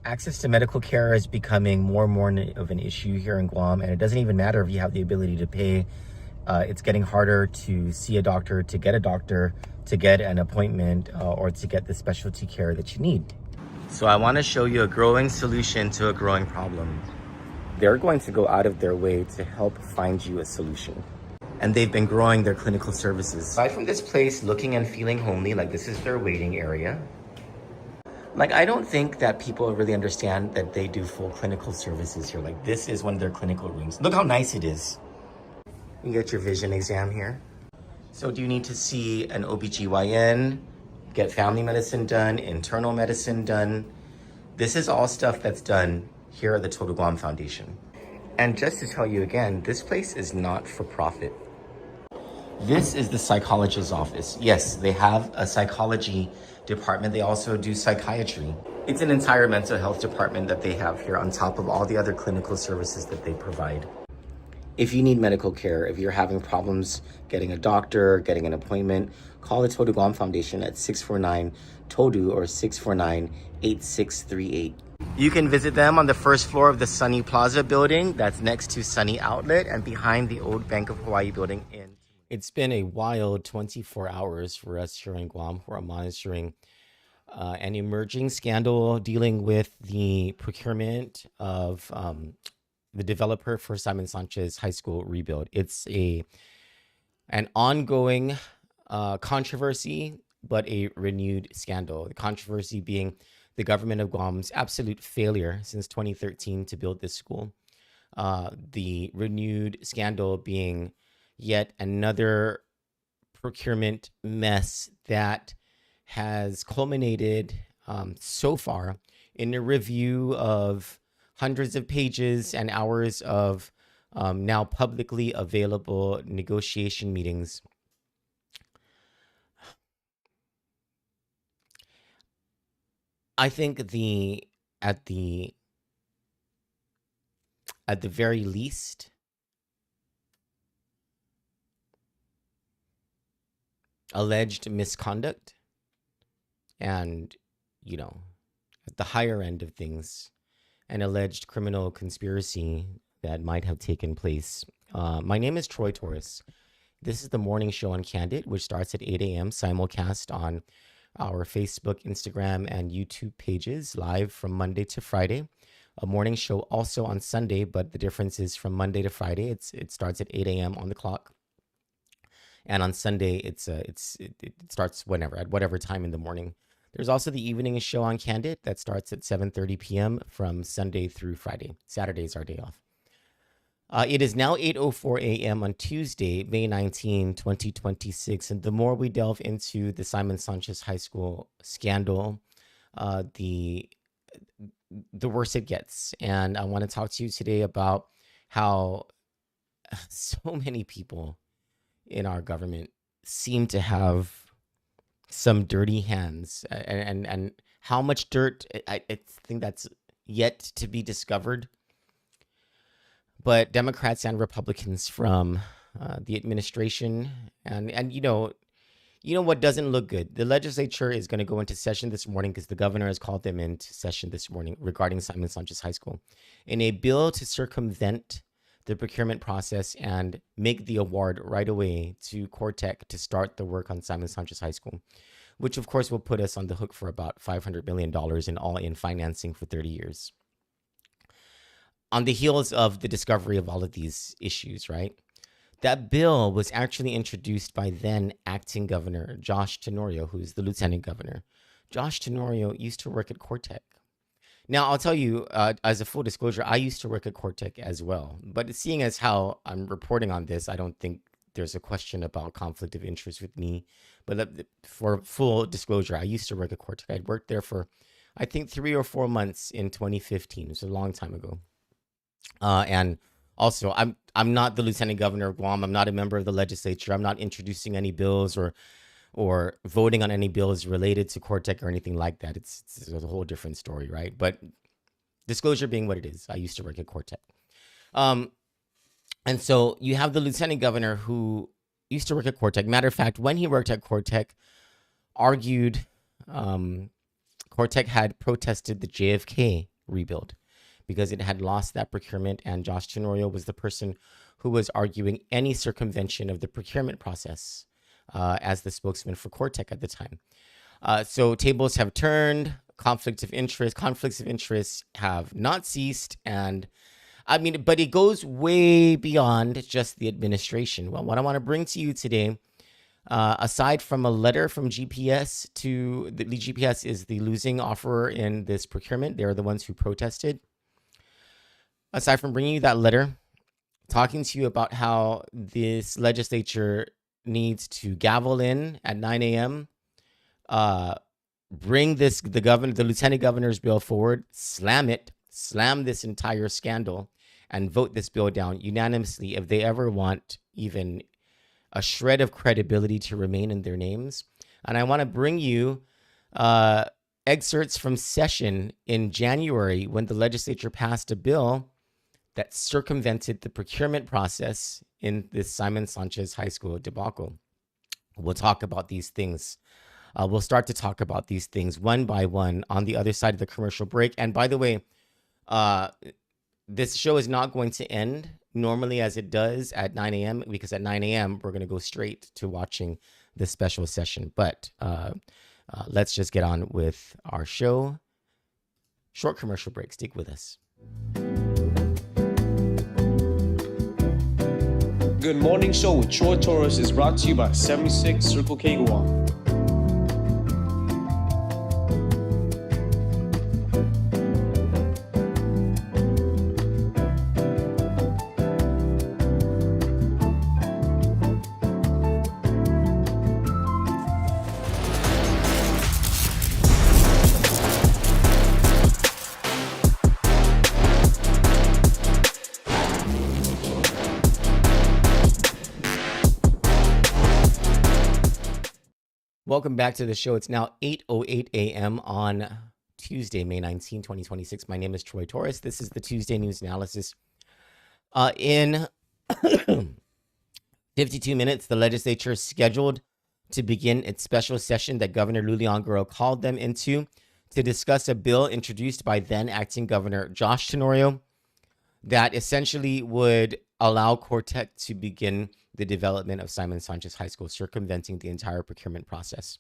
Access to medical care is becoming more and more of an issue here in Guam, and it doesn't even matter if you have the ability to pay. It's getting harder to see a doctor, to get a doctor, to get an appointment, or to get the specialty care that you need. So I want to show you a growing solution to a growing problem. They're going to go out of their way to help find you a solution. And they've been growing their clinical services. Aside from this place looking and feeling homely, like this is their waiting area. Like, I don't think that people really understand that they do full clinical services here. Like, this is one of their clinical rooms. Look how nice it is. You get your vision exam here. So do you need to see an OBGYN, get family medicine done, internal medicine done? This is all stuff that's done here at the Total Guam Foundation. And just to tell you again, this place is not for profit. This is the psychologist's office. Yes, they have a psychology department. They also do psychiatry. It's an entire mental health department that they have here on top of all the other clinical services that they provide. If you need medical care, if you're having problems getting a doctor, getting an appointment, call the Todu Guam Foundation at 649-TODU or 649-8638. You can visit them on the first floor of the Sunny Plaza building that's next to Sunny Outlet and behind the old Bank of Hawaii building in. It's been a wild 24 hours for us here in Guam who are monitoring an emerging scandal dealing with the procurement of the developer for Simon Sanchez High School rebuild. It's an ongoing controversy, but a renewed scandal. The controversy being the government of Guam's absolute failure since 2013 to build this school. The renewed scandal being yet another procurement mess that has culminated so far in a review of hundreds of pages and hours of now publicly available negotiation meetings. I think at the very least, alleged misconduct, and at the higher end of things, an alleged criminal conspiracy that might have taken place. My name is Troy Torres. This is the morning show on Kandit, which starts at 8 a.m. simulcast on our Facebook, Instagram, and YouTube pages, live from Monday to Friday. A morning show also on Sunday, but the difference is from Monday to Friday. It starts at 8 a.m. on the clock. And on Sunday, it starts at whatever time in the morning. There's also the evening show on Kandit that starts at 7:30 p.m. from Sunday through Friday. Saturday's our day off. It is now 8:04 a.m. on Tuesday, May 19, 2026. And the more we delve into the Simon Sanchez High School scandal, the worse it gets. And I want to talk to you today about how so many people in our government seem to have some dirty hands, and how much dirt, I think that's yet to be discovered. But Democrats and Republicans from the administration, and you know what doesn't look good. The legislature is going to go into session this morning because the governor has called them into session this morning regarding Simon Sanchez High School in a bill to circumvent the procurement process and make the award right away to Cortec to start the work on Simon Sanchez High School, which of course will put us on the hook for about $500 million in all-in financing for 30 years. On the heels of the discovery of all of these issues, right? That bill was actually introduced by then acting governor Josh Tenorio, who's the lieutenant governor. Josh Tenorio used to work at Cortec. Now, I'll tell you, as a full disclosure, I used to work at Cortec as well. But seeing as how I'm reporting on this, I don't think there's a question about conflict of interest with me. But for full disclosure, I used to work at Cortec. I'd worked there for, I think, 3 or 4 months in 2015. It was a long time ago. And also, I'm not the lieutenant governor of Guam. I'm not a member of the legislature. I'm not introducing any bills or voting on any bills related to Cortec or anything like that. It's a whole different story, right? But disclosure being what it is, I used to work at Cortec. And so you have the lieutenant governor who used to work at Cortec. Matter of fact, when he worked at Cortec, argued Cortec had protested the JFK rebuild because it had lost that procurement, and Josh Tenorio was the person who was arguing any circumvention of the procurement process as the spokesman for Cortec at the time. So tables have turned, conflicts of interest have not ceased, and I mean, but it goes way beyond just the administration. Well, what I want to bring to you today, aside from a letter from GPS to the GPS is the losing offerer in this procurement. They're the ones who protested. Aside from bringing you that letter, talking to you about how this legislature needs to gavel in at 9 a.m., bring the lieutenant governor's bill forward, slam this entire scandal, and vote this bill down unanimously if they ever want even a shred of credibility to remain in their names. And I want to bring you excerpts from session in January when the legislature passed a bill that circumvented the procurement process in this Simon Sanchez High School debacle. We'll talk about these things. We'll start to talk about these things one by one on the other side of the commercial break. And by the way, this show is not going to end normally as it does at 9 a.m. because at 9 a.m. we're going to go straight to watching this special session. But let's just get on with our show. Short commercial break. Stick with us. Good Morning Show with Troy Torres is brought to you by 76 Circle K Guam. Welcome back to the show. It's now 8:08 a.m. on Tuesday, May 19, 2026. My name is Troy Torres. This is the Tuesday News Analysis. In 52 minutes, the legislature is scheduled to begin its special session that Governor Luliangaro called them into to discuss a bill introduced by then acting Governor Josh Tenorio that essentially would allow Cortec to begin the development of Simon Sanchez High School, circumventing the entire procurement process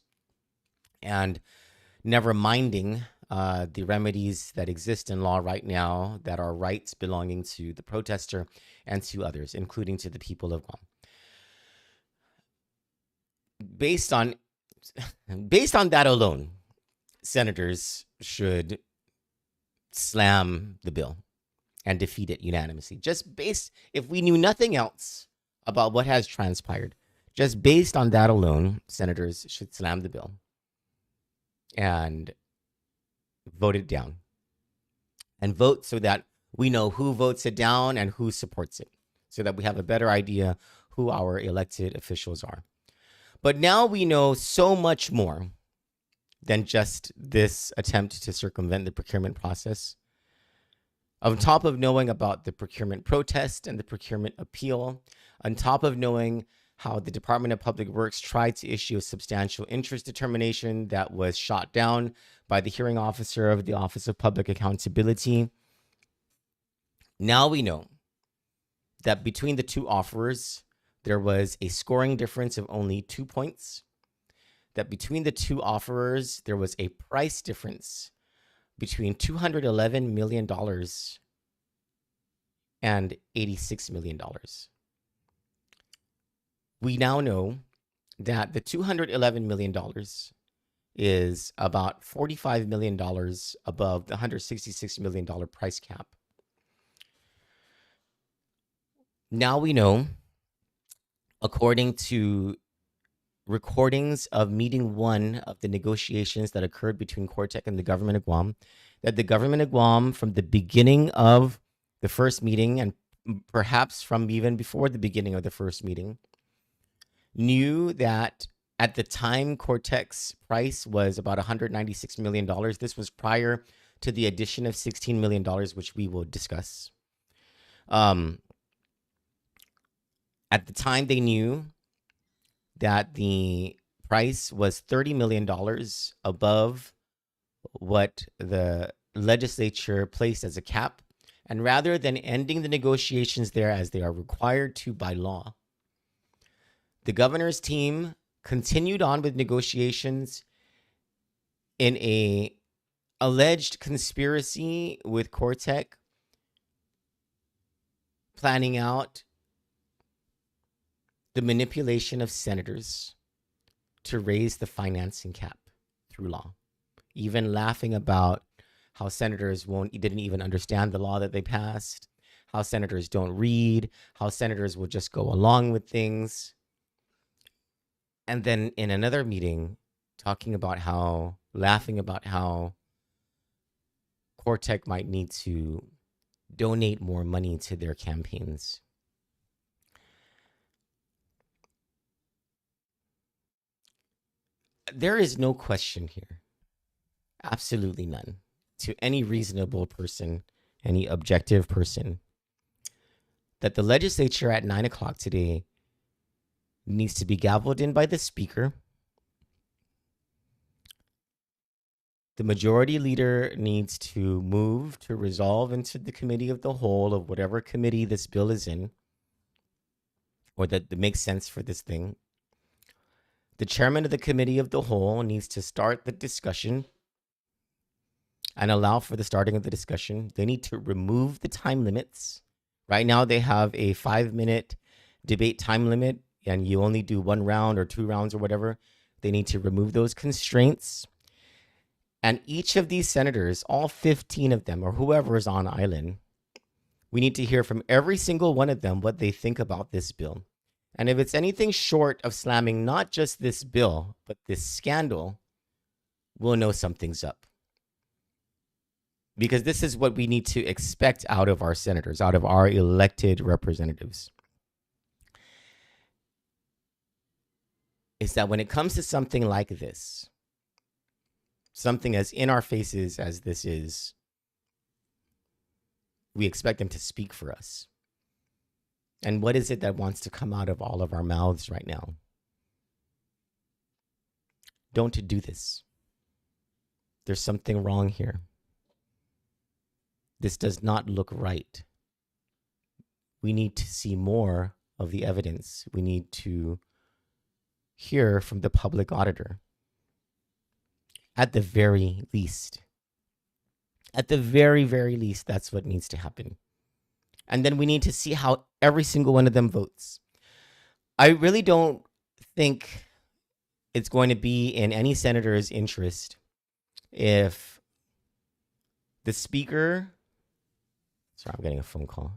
and never minding the remedies that exist in law right now that are rights belonging to the protester and to others, including to the people of Guam. Based on that alone, senators should slam the bill and defeat it unanimously. If we knew nothing else about what has transpired, just based on that alone, senators should slam the bill and vote it down. And vote so that we know who votes it down and who supports it, so that we have a better idea who our elected officials are. But now we know so much more than just this attempt to circumvent the procurement process. On top of knowing about the procurement protest and the procurement appeal, on top of knowing how the Department of Public Works tried to issue a substantial interest determination that was shot down by the hearing officer of the Office of Public Accountability, now we know that between the two offerers, there was a scoring difference of only 2 points, that between the two offerers, there was a price difference between $211 million and $86 million. We now know that the $211 million is about $45 million above the $166 million price cap. Now we know, according to recordings of meeting one of the negotiations that occurred between Cortec and the government of Guam, that the government of Guam, from the beginning of the first meeting, and perhaps from even before the beginning of the first meeting, knew that at the time Cortec's price was about $196 million. This was prior to the addition of $16 million, which we will discuss. At the time, they knew that the price was $30 million above what the legislature placed as a cap. And rather than ending the negotiations there as they are required to by law, the governor's team continued on with negotiations in a alleged conspiracy with Cortec, planning out the manipulation of senators to raise the financing cap through law, even laughing about how senators didn't even understand the law that they passed, how senators don't read, how senators will just go along with things. And then in another meeting, laughing about how Cortec might need to donate more money to their campaigns. There is no question here, absolutely none, to any reasonable person, any objective person, that the legislature at 9 o'clock today needs to be gavelled in by the speaker. The majority leader needs to move to resolve into the committee of the whole of whatever committee this bill is in, or that makes sense for this thing. The chairman of the committee of the whole needs to start the discussion and allow for the starting of the discussion. They need to remove the time limits. Right now, they have a 5-minute debate time limit, and you only do 1 round or 2 rounds or whatever. They need to remove those constraints. And each of these senators, all 15 of them, or whoever is on island, we need to hear from every single one of them what they think about this bill. And if it's anything short of slamming not just this bill, but this scandal, we'll know something's up. Because this is what we need to expect out of our senators, out of our elected representatives. Is that when it comes to something like this, something as in our faces as this is, we expect them to speak for us. And what is it that wants to come out of all of our mouths right now? Don't do this. There's something wrong here. This does not look right. We need to see more of the evidence. We need to hear from the public auditor. At the very least. At the very, very least, that's what needs to happen. And then we need to see how every single one of them votes. I really don't think it's going to be in any senator's interest if the speaker, sorry, I'm getting a phone call.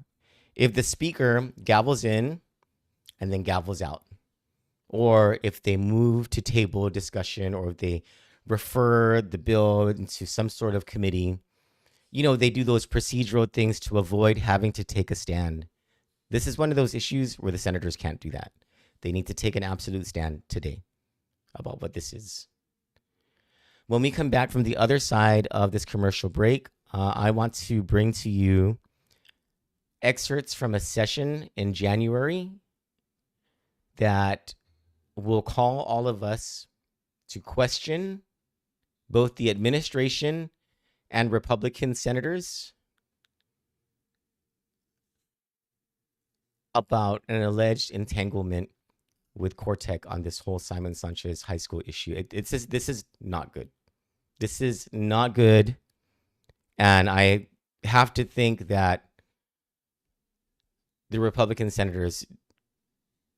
If the speaker gavels in and then gavels out, or if they move to table discussion, or if they refer the bill into some sort of committee, they do those procedural things to avoid having to take a stand. This is one of those issues where the senators can't do that. They need to take an absolute stand today about what this is. When we come back from the other side of this commercial break, I want to bring to you excerpts from a session in January that will call all of us to question both the administration and Republican senators about an alleged entanglement with Cortec on this whole Simon Sanchez high school issue. This is not good. This is not good. And I have to think that the Republican senators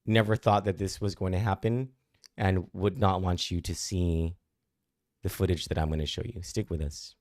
never thought that this was going to happen and would not want you to see the footage that I'm going to show you. Stick with us.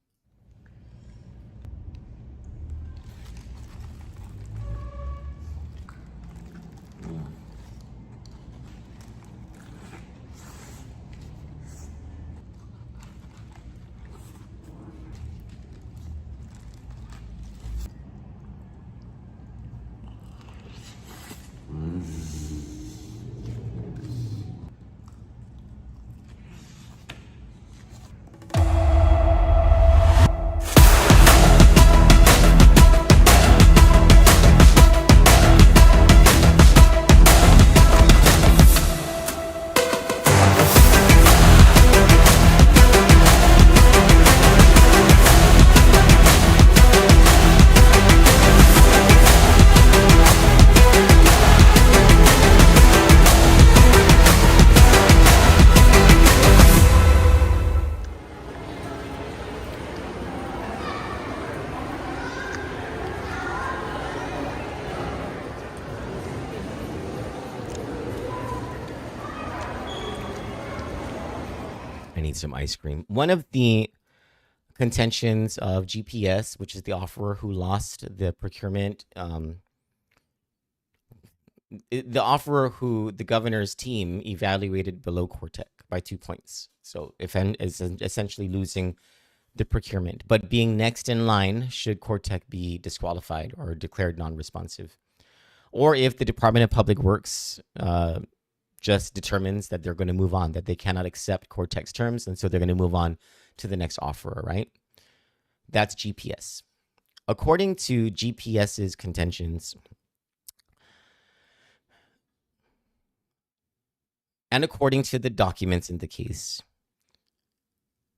need some ice cream. One of the contentions of GPS, which is the offerer who lost the procurement, the offerer who the governor's team evaluated below Cortec by 2 points. So if is essentially losing the procurement, but being next in line should Cortec be disqualified or declared non-responsive. Or if the Department of Public Works just determines that they're going to move on, that they cannot accept Cortec's terms, and so they're going to move on to the next offerer, right? That's GPS. According to GPS's contentions, and according to the documents in the case,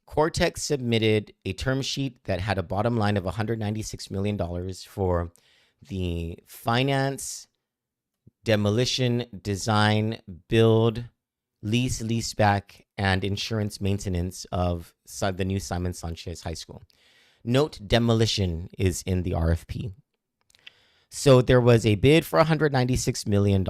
Cortec submitted a term sheet that had a bottom line of $196 million for the finance, demolition, design, build, leaseback, and insurance maintenance of the new Simon Sanchez High School. Note, demolition is in the RFP. So there was a bid for $196 million.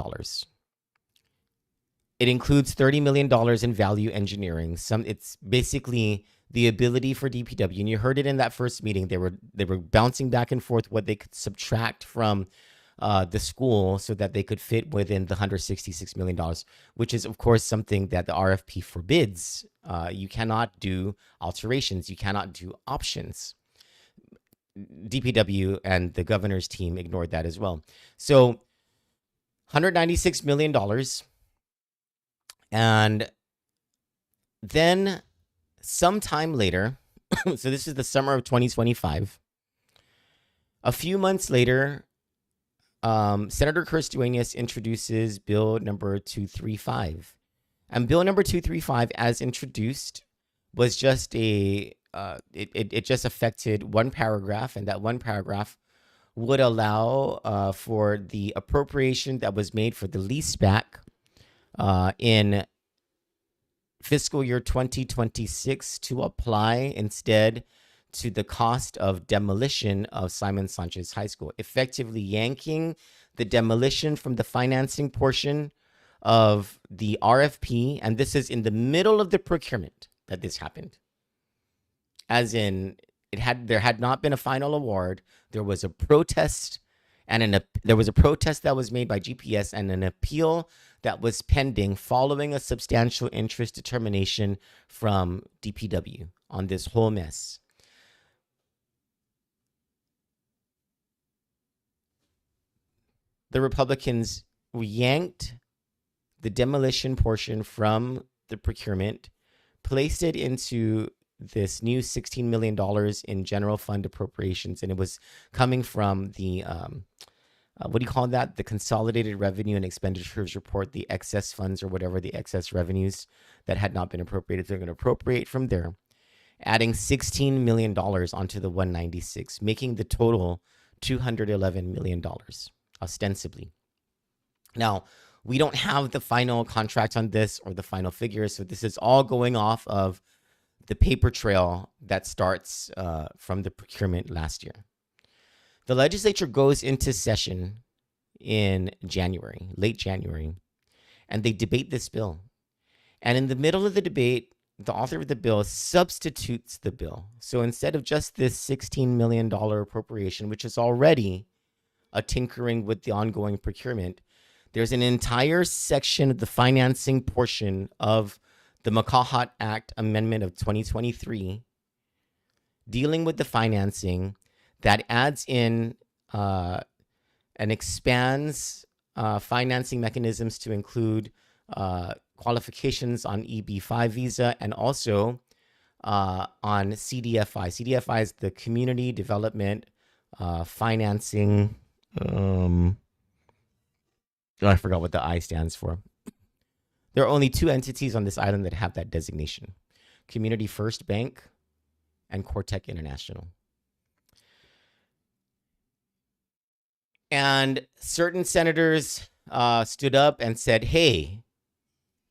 It includes $30 million in value engineering. It's basically the ability for DPW, and you heard it in that first meeting. They were bouncing back and forth what they could subtract from the school so that they could fit within the $166 million, which is, of course, something that the RFP forbids. You cannot do alterations. You cannot do options. DPW and the governor's team ignored that as well. So $196 million. And then sometime later, so this is the summer of 2025, a few months later, Senator Kirstuenius introduces Bill number 235. And Bill number 235, as introduced, was just it just affected one paragraph, and that one paragraph would allow for the appropriation that was made for the leaseback in fiscal year 2026 to apply instead to the cost of demolition of Simon Sanchez High School, effectively yanking the demolition from the financing portion of the RFP. And this is in the middle of the procurement that this happened. As in, there had not been a final award. There was a protest, and there was a protest that was made by GPS and an appeal that was pending following a substantial interest determination from DPW on this whole mess. The Republicans yanked the demolition portion from the procurement, placed it into this new $16 million in general fund appropriations, and it was coming from the what do you call that? The Consolidated Revenue and Expenditures Report, the excess funds or whatever, the excess revenues that had not been appropriated. They're going to appropriate from there, adding $16 million onto the 196, making the total $211 million, ostensibly. Now, we don't have the final contract on this or the final figures, so this is all going off of the paper trail that starts from the procurement last year. The legislature goes into session in January, late January, and they debate this bill. And in the middle of the debate, the author of the bill substitutes the bill. So instead of just this $16 million appropriation, which is already a tinkering with the ongoing procurement, there's an entire section of the financing portion of the McCahat Act Amendment of 2023 dealing with the financing that adds in and expands financing mechanisms to include qualifications on EB-5 visa and also on CDFI. CDFI is the Community Development Financing. I forgot what the I stands for. There are only two entities on this island that have that designation: Community First Bank and Cortec International. And certain senators stood up and said, hey,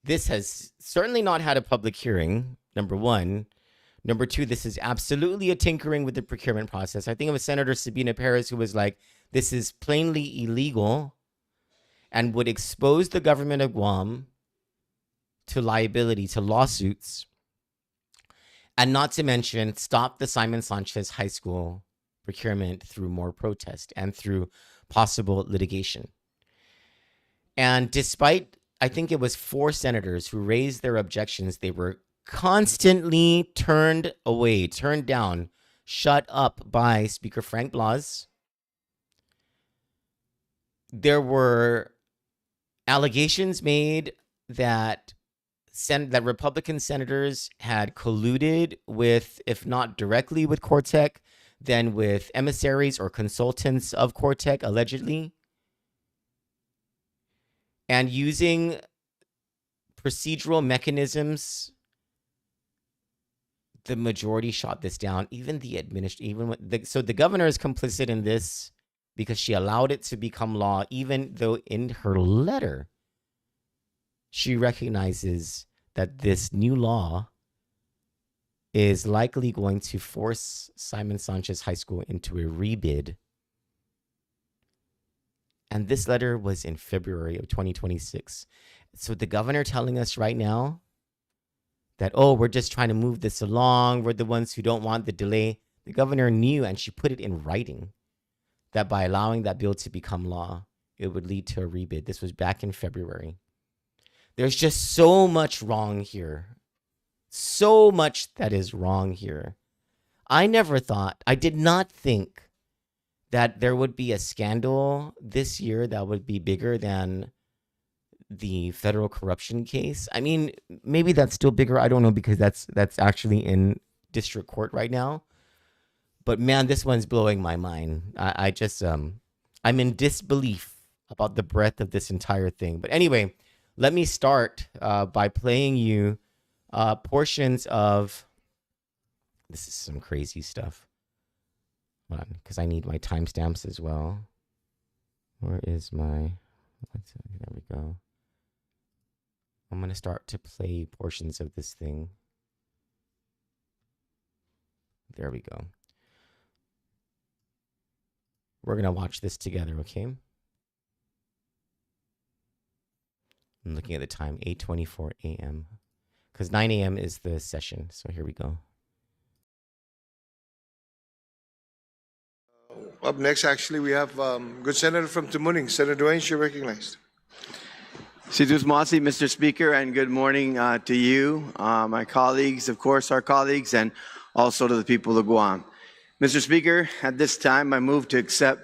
this has certainly not had a public hearing, number one. Number two, this is absolutely a tinkering with the procurement process. I think it was Senator Sabina Perez who was like, this is plainly illegal and would expose the government of Guam to liability, to lawsuits And not to mention, stop the Simon Sanchez High School procurement through more protest and through possible litigation. And despite, I think it was 4 senators who raised their objections, they were constantly turned away, turned down, shut up by Speaker Frank Blas. There were allegations made that Republican senators had colluded with, if not directly with Cortec, then with emissaries or consultants of Cortec, allegedly. And using procedural mechanisms, the majority shot this down. Even the so the governor is complicit in this because she allowed it to become law, even though in her letter, she recognizes that this new law is likely going to force Simon Sanchez High School into a rebid. And this letter was in February of 2026. So the governor telling us right now that, oh, we're just trying to move this along. We're the ones who don't want the delay. The governor knew, and she put it in writing, that by allowing that bill to become law, it would lead to a rebid. This was back in February. There's just so much wrong here. So much that is wrong here. I did not think that there would be a scandal this year that would be bigger than the federal corruption case. I mean, maybe that's still bigger. I don't know, because that's actually in district court right now. But man, this one's blowing my mind. I just, I'm in disbelief about the breadth of this entire thing. But anyway, let me start by playing you portions of, this is some crazy stuff. Hold on, because I need my timestamps as well. Where is my, there we go. I'm going to start to play portions of this thing. There we go. We're going to watch this together, okay? I'm looking at the time, 8:24 a.m. Because 9 a.m. is the session. So here we go. Up next, actually, we have good Senator from Tumuning. Senator Duane, you're recognized. Sidusmasi, Mr. Speaker, and good morning to you, my colleagues, of course, our colleagues, and also to the people of Guam. Mr. Speaker, at this time, I move to accept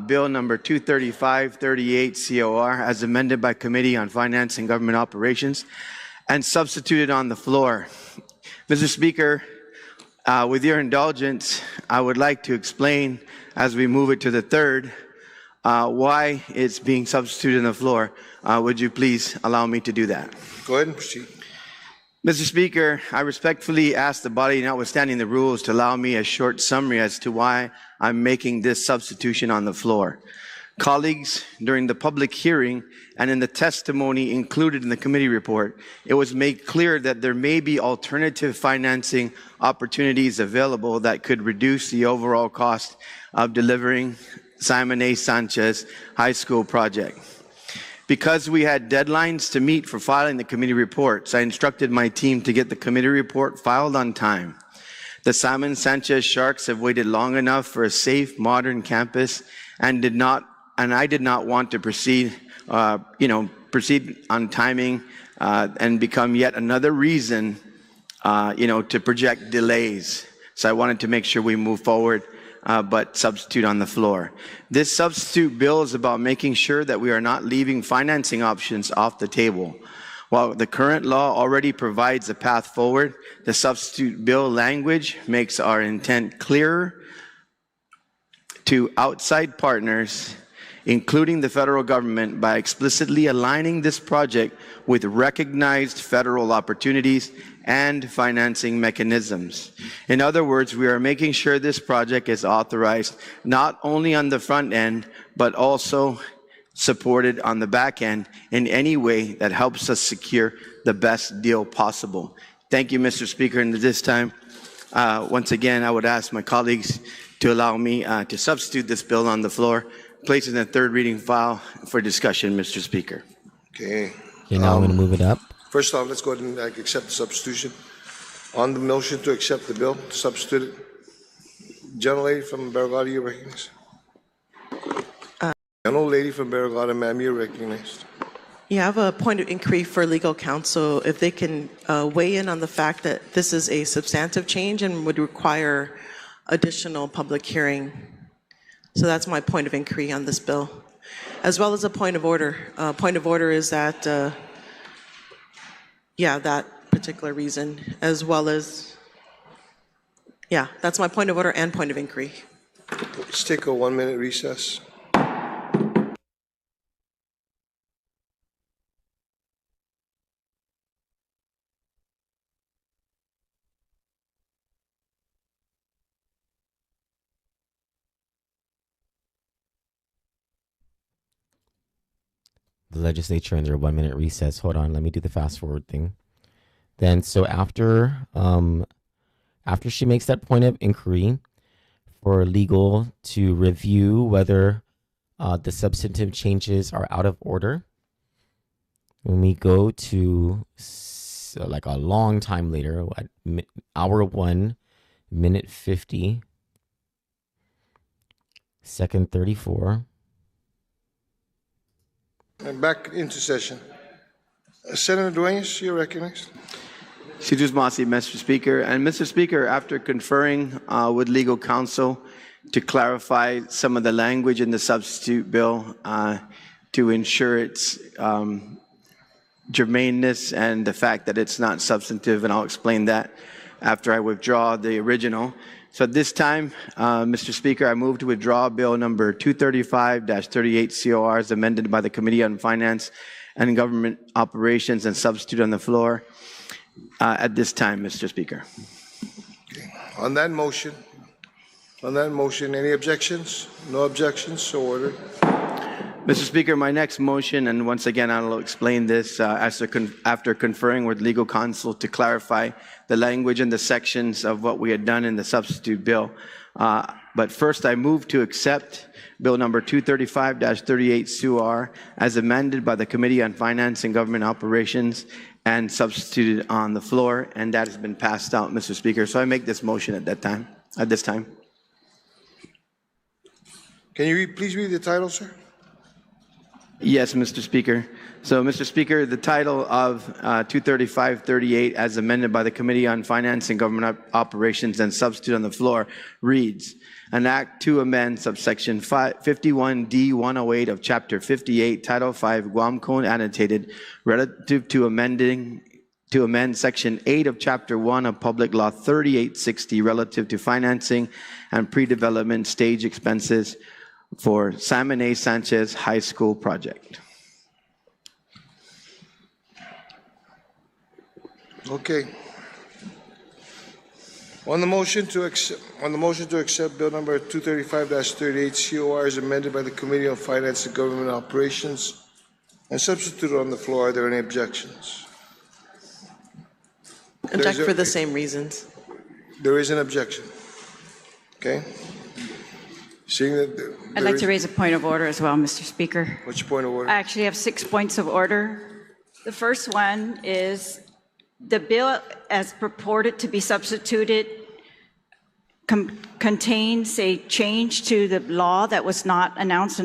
Bill number 23538 COR as amended by Committee on Finance and Government Operations and substituted on the floor. Mr. Speaker, with your indulgence, I would like to explain, as we move it to the third, why it's being substituted on the floor. Would you please allow me to do that? Go ahead and proceed. Mr. Speaker, I respectfully ask the body, notwithstanding the rules, to allow me a short summary as to why I'm making this substitution on the floor. Colleagues, during the public hearing and in the testimony included in the committee report, it was made clear that there may be alternative financing opportunities available that could reduce the overall cost of delivering Simon A. Sanchez High School project. Because we had deadlines to meet for filing the committee reports, I instructed my team to get the committee report filed on time. The Simon Sanchez Sharks have waited long enough for a safe, modern campus, and I did not want to proceed on timing and become yet another reason, to project delays. So I wanted to make sure we move forward, but substitute on the floor. This substitute bill is about making sure that we are not leaving financing options off the table. While the current law already provides a path forward, the substitute bill language makes our intent clearer to outside partners, including the federal government, by explicitly aligning this project with recognized federal opportunities and financing mechanisms. In other words, we are making sure this project is authorized not only on the front end, but also supported on the back end in any way that helps us secure the best deal possible. Thank you, Mr. Speaker. And at this time, once again, I would ask my colleagues to allow me to substitute this bill on the floor, place it in the third reading file for discussion, Mr. Speaker. Okay. Okay, now I'm going to move it up. First off, let's go ahead and accept the substitution. On the motion to accept the bill, substituted. Gentlelady from Barragata, you're recognized. Gentlelady from Barragata, ma'am, you're recognized. Yeah, I have a point of inquiry for legal counsel. If they can weigh in on the fact that this is a substantive change and would require additional public hearing. So that's my point of inquiry on this bill, as well as a point of order. Point of order is that, that particular reason, as well as, that's my point of order and point of inquiry. Let's take a 1-minute recess. The legislature in their 1-minute recess. Hold on, let me do the fast forward thing. Then, so after she makes that point of inquiry for legal to review whether the substantive changes are out of order, when we go to like a long time later, hour 1, minute 50, second 34. And back into session. Senator Duenas, you're recognized. Mr. Speaker. And Mr. Speaker, after conferring with legal counsel to clarify some of the language in the substitute bill to ensure its germaneness and the fact that it's not substantive, and I'll explain that after I withdraw the original. So at this time, Mr. Speaker, I move to withdraw Bill number 235-38 COR as amended by the Committee on Finance and Government Operations and substitute on the floor at this time, Mr. Speaker. Okay. On that motion, any objections? No objections, so ordered. Mr. Speaker, my next motion, and once again I'll explain this after conferring with legal counsel to clarify the language and the sections of what we had done in the substitute bill. But first I move to accept Bill number 235-38 COR as amended by the Committee on Finance and Government Operations and substituted on the floor, and that has been passed out, Mr. Speaker. So I make this motion at this time. Can you please read the title, sir? Yes, Mr. Speaker. So, Mr. Speaker, the title of 235-38 as amended by the Committee on Finance and Government Operations and substitute on the floor reads, an act to amend subsection 51D108 of Chapter 58, Title 5, Guam Code annotated relative to amend Section 8 of Chapter 1 of Public Law 3860 relative to financing and pre-development stage expenses for Simon A. Sanchez High School project. Okay. On the motion to accept Bill number 235-38 COR as amended by the Committee on Finance and Government Operations and substituted on the floor, are there any objections? Object for the same reasons. There is an objection. Okay. Seeing that I'd like to raise a point of order as well, Mr. Speaker. What's your point of order? I actually have 6 points of order. The first one is the bill as purported to be substituted contains a change to the law that was not announced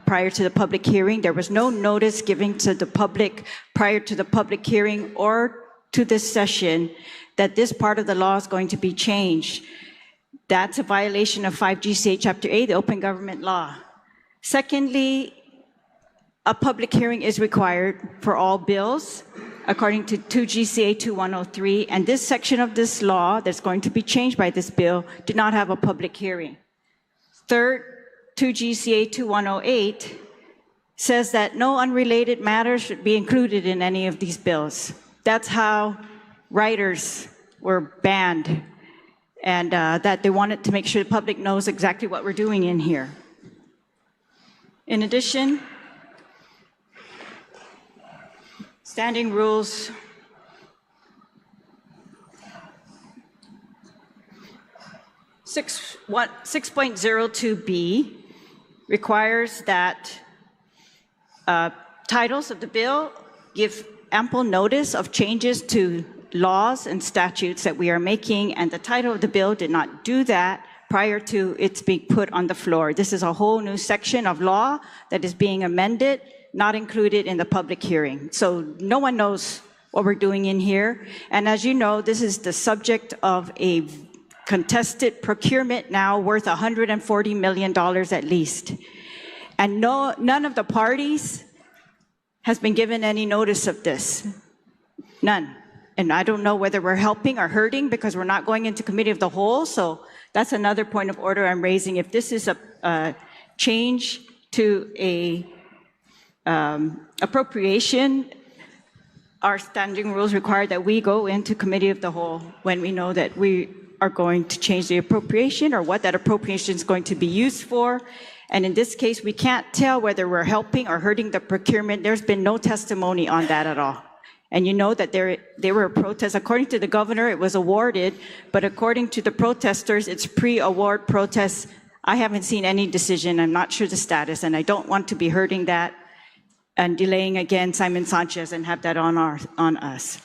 prior to the public hearing. There was no notice given to the public prior to the public hearing or to this session that this part of the law is going to be changed. That's a violation of 5 GCA Chapter 8, the Open Government Law. Secondly, a public hearing is required for all bills according to 2 GCA 2103, and this section of this law that's going to be changed by this bill did not have a public hearing. Third, 2 GCA 2108 says that no unrelated matters should be included in any of these bills. That's how writers were banned, and that they wanted to make sure the public knows exactly what we're doing in here. In addition, standing rules 6.02b requires that titles of the bill give ample notice of changes to laws and statutes that we are making, and the title of the bill did not do that prior to its being put on the floor. This is a whole new section of law that is being amended, not included in the public hearing. So no one knows what we're doing in here. And as you know, this is the subject of a contested procurement now worth $140 million at least. And none of the parties has been given any notice of this. None. And I don't know whether we're helping or hurting because we're not going into committee of the whole. So that's another point of order I'm raising. If this is a change to a appropriation, our standing rules require that we go into committee of the whole when we know that we are going to change the appropriation or what that appropriation is going to be used for. And in this case, we can't tell whether we're helping or hurting the procurement. There's been no testimony on that at all. And you know that there were protests. According to the governor, it was awarded, but according to the protesters, it's pre-award protests. I haven't seen any decision. I'm not sure the status, and I don't want to be hurting that and delaying again Simon Sanchez and have that on us.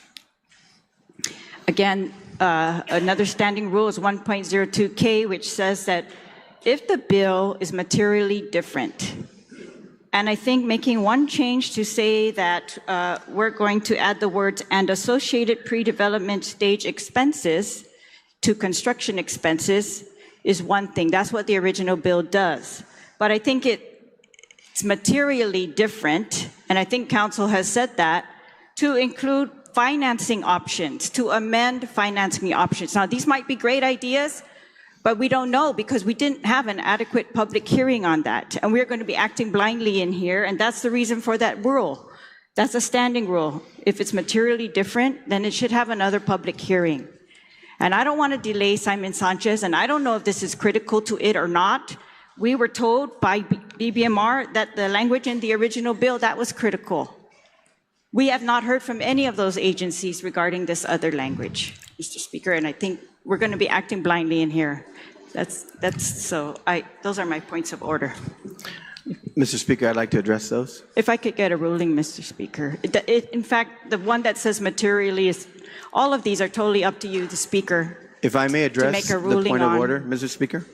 Again, another standing rule is 1.02K, which says that if the bill is materially different, and I think making one change to say that we're going to add the words "and associated pre-development stage expenses" to construction expenses is one thing. That's what the original bill does. But I think it's materially different, and I think council has said that, to include financing options, to amend financing options. Now, these might be great ideas, but we don't know because we didn't have an adequate public hearing on that. And we're going to be acting blindly in here, and that's the reason for that rule. That's a standing rule. If it's materially different, then it should have another public hearing. And I don't want to delay Simon Sanchez, and I don't know if this is critical to it or not. We were told by BBMR that the language in the original bill, that was critical. We have not heard from any of those agencies regarding this other language, Mr. Speaker, and I think we're going to be acting blindly in here. Those are my points of order. Mr. Speaker, I'd like to address those. If I could get a ruling, Mr. Speaker. In fact, the one that says materially is, all of these are totally up to you, the Speaker. If I may address make a the ruling point of on- order, Mr. Speaker,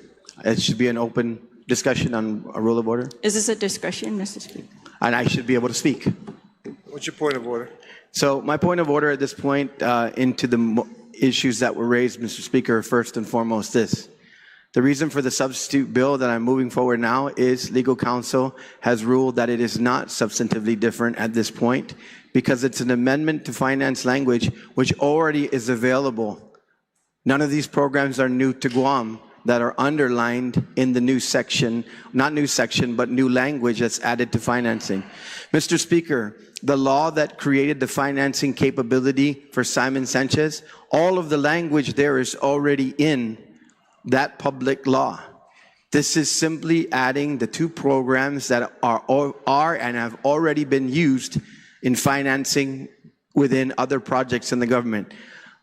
it should be an open discussion on a rule of order, Is this a discussion, Mr. Speaker? and I should be able to speak. What's your point of order? So my point of order at this point into the issues that were raised, Mr. Speaker, first and foremost this. The reason for the substitute bill that I'm moving forward now is legal counsel has ruled that it is not substantively different at this point because it's an amendment to finance language which already is available. None of these programs are new to Guam that are underlined in the new section, not new section, but new language that's added to financing. Mr. Speaker, the law that created the financing capability for Simon Sanchez, all of the language there is already in that public law. This is simply adding the two programs that are and have already been used in financing within other projects in the government.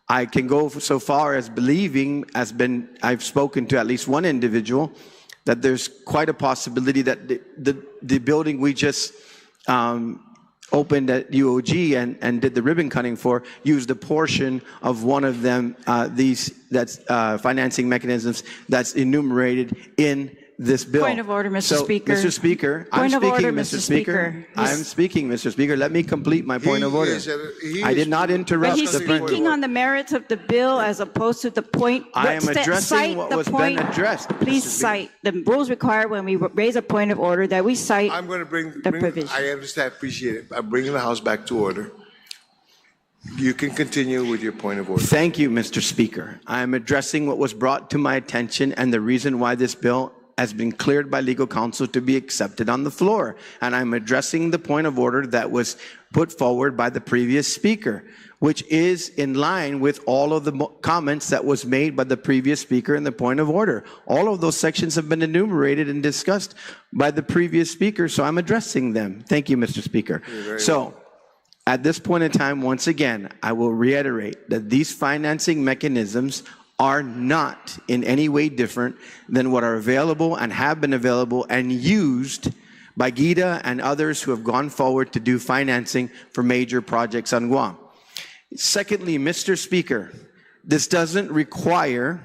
I can go so far as believing, I've spoken to at least one individual, that there's quite a possibility that the building we just opened at UOG and did the ribbon cutting for used a portion of one of them, that's financing mechanisms that's enumerated in this bill. Point of order, Mr. Speaker. Mr. Speaker, I'm Point of speaking, order, Mr. Mr. Speaker. Speaker. I'm speaking, Mr. Speaker. Let me complete my point of order. I did not interrupt But he's the speaking on the merits of the bill as opposed to the point. I am addressing cite what the was point. been addressed, Mr. Please Speaker. cite. The rules require when we raise a point of order that we cite I'm going to bring the provision. I understand, appreciate it. I'm bringing the House back to order. You can continue with your point of order. Thank you, Mr. Speaker. I am addressing what was brought to my attention and the reason why this bill has been cleared by legal counsel to be accepted on the floor. And I'm addressing the point of order that was put forward by the previous speaker, which is in line with all of the comments that was made by the previous speaker in the point of order. All of those sections have been enumerated and discussed by the previous speaker, so I'm addressing them. Thank you, Mr. Speaker. So, at this point in time, once again, I will reiterate that these financing mechanisms are not in any way different than what are available and have been available and used by GIDA and others who have gone forward to do financing for major projects on Guam. Secondly, Mr. Speaker, this doesn't require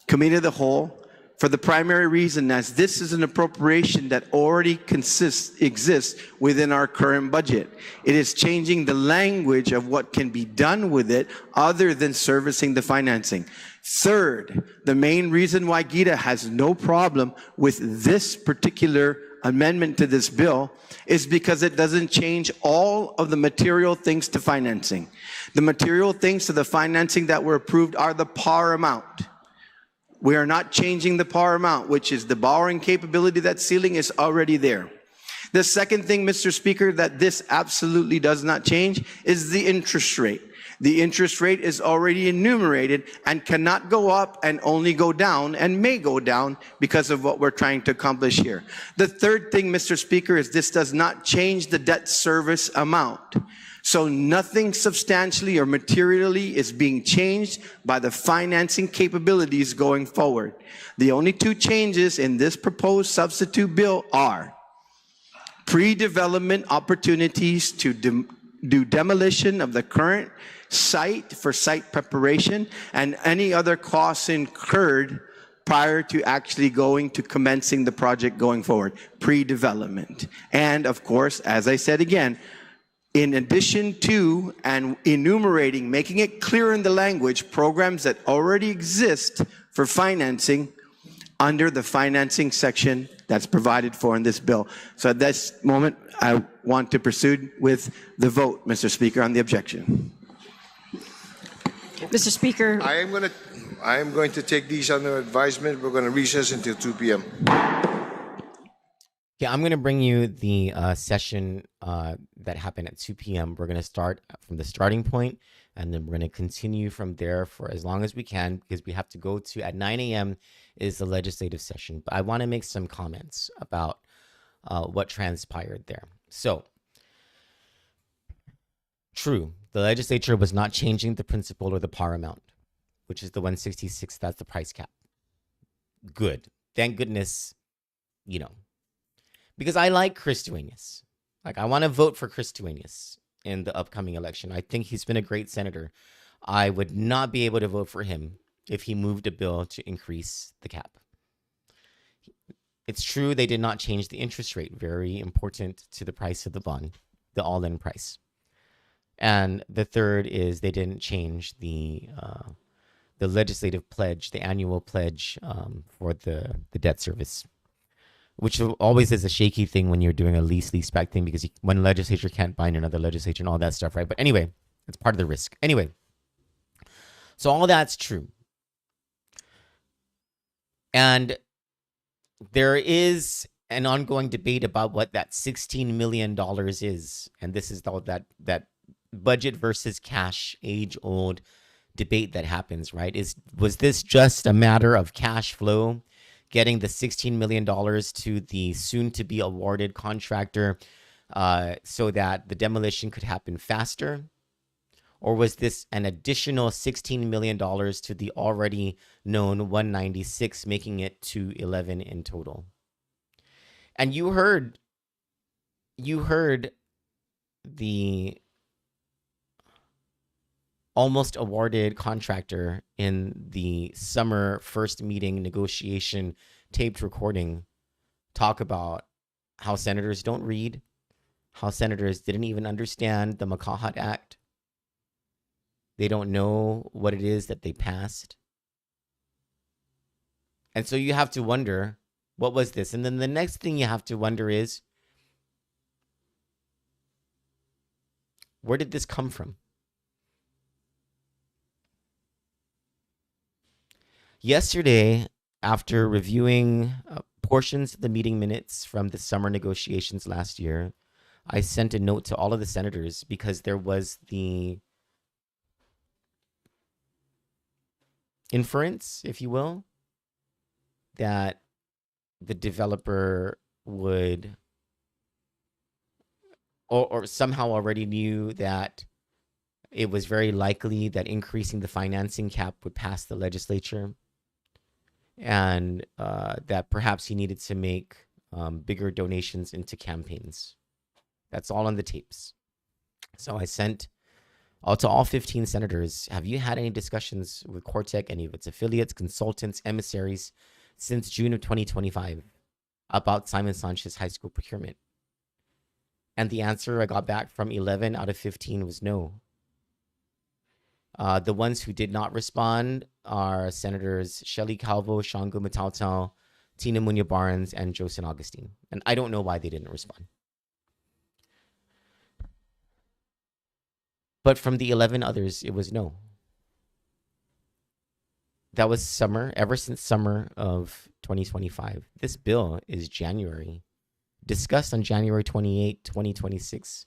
committee of the whole for the primary reason as this is an appropriation that already exists within our current budget. It is changing the language of what can be done with it other than servicing the financing. Third, the main reason why Gita has no problem with this particular amendment to this bill is because it doesn't change all of the material things to financing. The material things to the financing that were approved are the par amount. We are not changing the par amount, which is the borrowing capability. That ceiling is already there. The second thing, Mr. Speaker, that this absolutely does not change is the interest rate. The interest rate is already enumerated and cannot go up and only go down and may go down because of what we're trying to accomplish here. The third thing, Mr. Speaker, is this does not change the debt service amount. So nothing substantially or materially is being changed by the financing capabilities going forward. The only two changes in this proposed substitute bill are pre-development opportunities to do demolition of the current site for site preparation and any other costs incurred prior to actually going to commencing the project going forward, pre-development. And of course, as I said again, in addition to and enumerating, making it clear in the language, programs that already exist for financing under the financing section that's provided for in this bill. So at this moment, I want to proceed with the vote, Mr. Speaker, on the objection. Mr. Speaker. I am going to take these under advisement. We're going to recess until 2 p.m. Yeah, I'm going to bring you the session that happened at 2 p.m. We're going to start from the starting point, and then we're going to continue from there for as long as we can, because we have to go to, at 9 a.m. is the legislative session. But I want to make some comments about what transpired there. So, true, the legislature was not changing the principal or the par amount, which is the 166. That's the price cap. Good. Thank goodness, you know. Because I like Chris Duenas. Like, I want to vote for Chris Duenas in the upcoming election. I think he's been a great senator. I would not be able to vote for him if he moved a bill to increase the cap. It's true they did not change the interest rate, very important to the price of the bond, the all-in price. And the third is they didn't change the legislative pledge, the annual pledge for the debt service, which always is a shaky thing when you're doing a lease-back thing, because one legislature can't bind another legislature and all that stuff, right? But anyway, it's part of the risk. Anyway, so all that's true. And there is an ongoing debate about what that $16 million is. And this is all that budget versus cash, age-old debate that happens, right? Was this just a matter of cash flow, getting the $16 million to the soon-to-be awarded contractor so that the demolition could happen faster? Or was this an additional $16 million to the already known 196, making it to 11 in total? And you heard the almost awarded contractor in the summer first meeting negotiation taped recording talk about how senators don't read, how senators didn't even understand the Makahat Act. They don't know what it is that they passed. And so you have to wonder, what was this? And then the next thing you have to wonder is, where did this come from? Yesterday, after reviewing portions of the meeting minutes from the summer negotiations last year, I sent a note to all of the senators because there was the inference, if you will, that the developer would or somehow already knew that it was very likely that increasing the financing cap would pass the legislature, and that perhaps he needed to make bigger donations into campaigns. That's all on the tapes. So I sent To all 15 senators, have you had any discussions with Cortec, any of its affiliates, consultants, emissaries, since June of 2025 about Simon Sanchez high school procurement? And the answer I got back from 11 out of 15 was no. The ones who did not respond are Senators Shelley Calvo, Shango Matautau, Tina Munya Barnes, and Josen Augustine. And I don't know why they didn't respond. But from the 11 others, it was no. That was summer, ever since summer of 2025. This bill is January, discussed on January 28, 2026,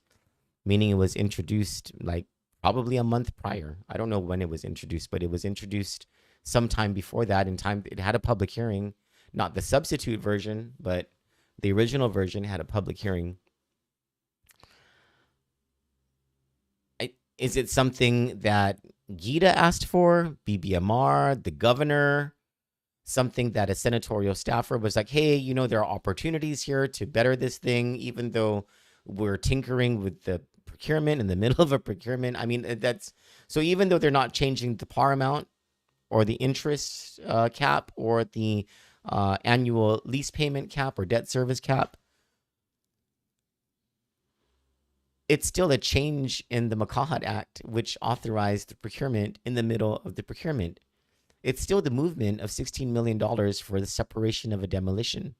meaning it was introduced like probably a month prior. I don't know when it was introduced, but it was introduced sometime before that in time. It had a public hearing, not the substitute version, but the original version had a public hearing. Is it something that Gita asked for, BBMR, the governor, something that a senatorial staffer was like, hey, you know, there are opportunities here to better this thing, even though we're tinkering with the procurement in the middle of a procurement? I mean, that's so even though they're not changing the par amount or the interest cap or the annual lease payment cap or debt service cap, it's still a change in the Makahat Act, which authorized the procurement in the middle of the procurement. It's still the movement of $16 million for the separation of a demolition.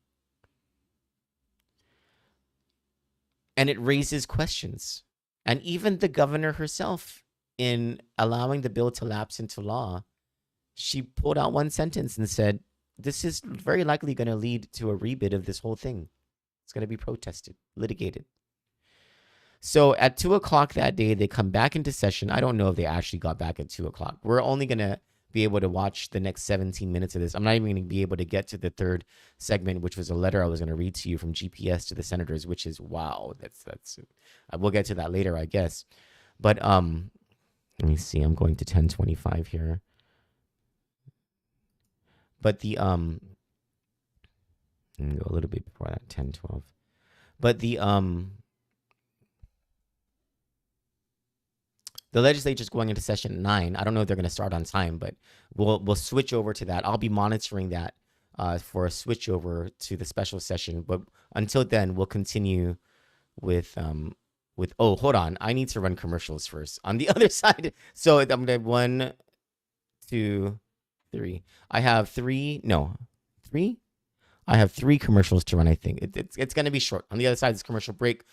And it raises questions. And even the governor herself, in allowing the bill to lapse into law, she pulled out one sentence and said, this is very likely going to lead to a rebid of this whole thing. It's going to be protested, litigated. So at 2 o'clock that day, they come back into session. I don't know if they actually got back at 2 o'clock. We're only going to be able to watch the next 17 minutes of this. I'm not even going to be able to get to the third segment, which was a letter I was going to read to you from GPS to the senators, which is, wow, that's we'll get to that later, I guess. But let me see. I'm going to 10:25 here. But the let me go a little bit before that, 10:12. But the legislature's going into session 9. I don't know if they're going to start on time, but we'll switch over to that. I'll be monitoring that for a switch over to the special session. But until then, we'll continue with oh, hold on. I need to run commercials first on the other side. So I'm going to have 1, 2, 3. I have 3. I have 3 commercials to run, I think. It's going to be short. On the other side, this commercial break.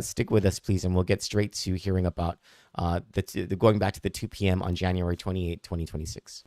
Stick with us, please, and we'll get straight to hearing about the going back to the 2 p.m. on January 28, 2026.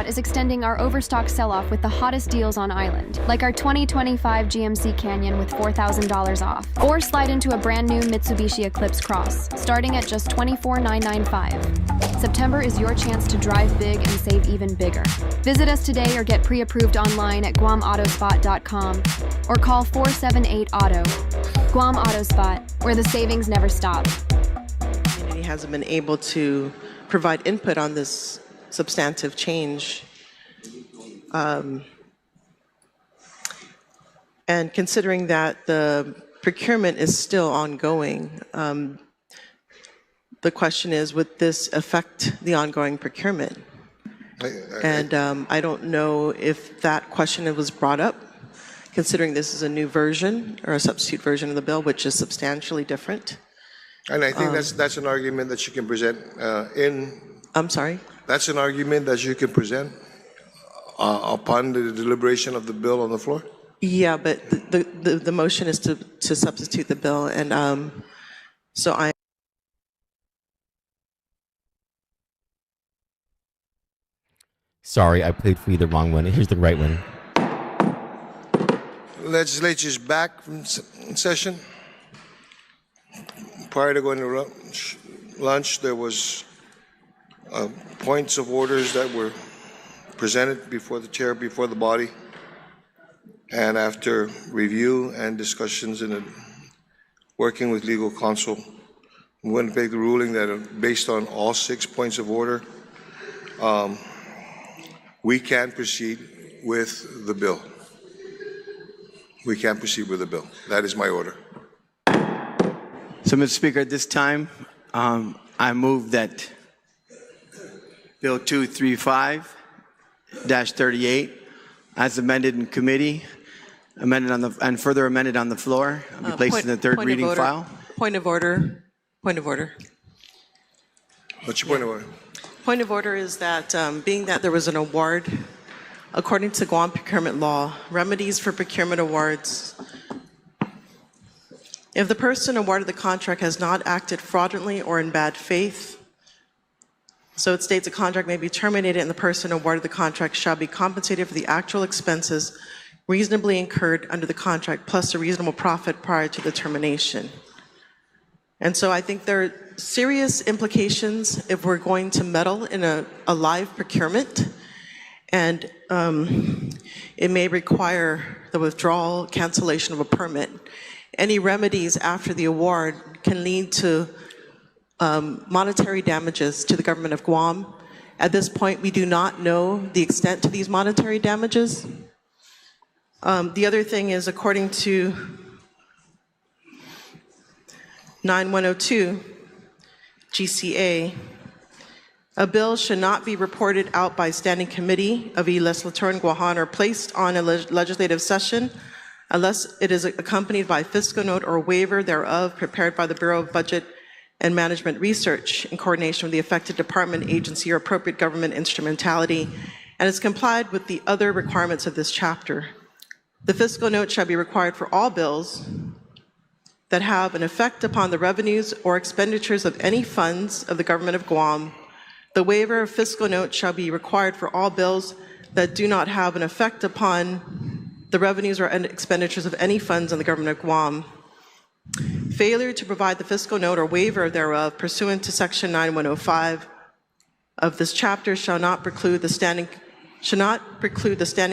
Is extending our overstock sell-off with the hottest deals on island, like our 2025 GMC Canyon with $4,000 off. Or slide into a brand new Mitsubishi Eclipse Cross, starting at just $24,995. September is your chance to drive big and save even bigger. Visit us today or get pre-approved online at guamautospot.com or call 478-AUTO. Guam Autospot, where the savings never stop. The community hasn't been able to provide input on this substantive change. And considering that the procurement is still ongoing, the question is, would this affect the ongoing procurement? I don't know if that question was brought up, considering this is a new version or a substitute version of the bill, which is substantially different. And I think that's an argument that you can present I'm sorry? That's an argument that you can present upon the deliberation of the bill on the floor? Yeah, but the motion is to substitute the bill, and so I. Sorry, I played for you the wrong one. Here's the right one. Legislature's back from session. Prior to going to lunch, there was points of orders that were presented before the chair, before the body. And after review and discussions in working with legal counsel, we went to make the ruling that based on all 6 points of order, we can proceed with the bill. We can proceed with the bill. That is my order. So, Mr. Speaker, at this time, I move that Bill 235-38, as amended in committee, and further amended on the floor, be placed in the third reading file. Point of order. Point of order. What's your point of order? Point of order is that being that there was an award, according to Guam procurement law, remedies for procurement awards. If the person awarded the contract has not acted fraudulently or in bad faith, so it states a contract may be terminated and the person awarded the contract shall be compensated for the actual expenses reasonably incurred under the contract plus a reasonable profit prior to the termination. And so I think there are serious implications if we're going to meddle in a live procurement, and it may require the withdrawal, cancellation of a permit. Any remedies after the award can lead to monetary damages to the government of Guam. At this point, we do not know the extent to these monetary damages. The other thing is, according to 9102 GCA, a bill should not be reported out by standing committee of a legislature in Guahan or placed on a legislative session unless it is accompanied by fiscal note or waiver thereof prepared by the Bureau of Budget and Management Research in coordination with the affected department, agency, or appropriate government instrumentality, and is complied with the other requirements of this chapter. The fiscal note shall be required for all bills that have an effect upon the revenues or expenditures of any funds of the government of Guam. The waiver of fiscal note shall be required for all bills that do not have an effect upon the revenues or expenditures of any funds in the government of Guam. Failure to provide the fiscal note or waiver thereof pursuant to section 9105 of this chapter shall not preclude the standing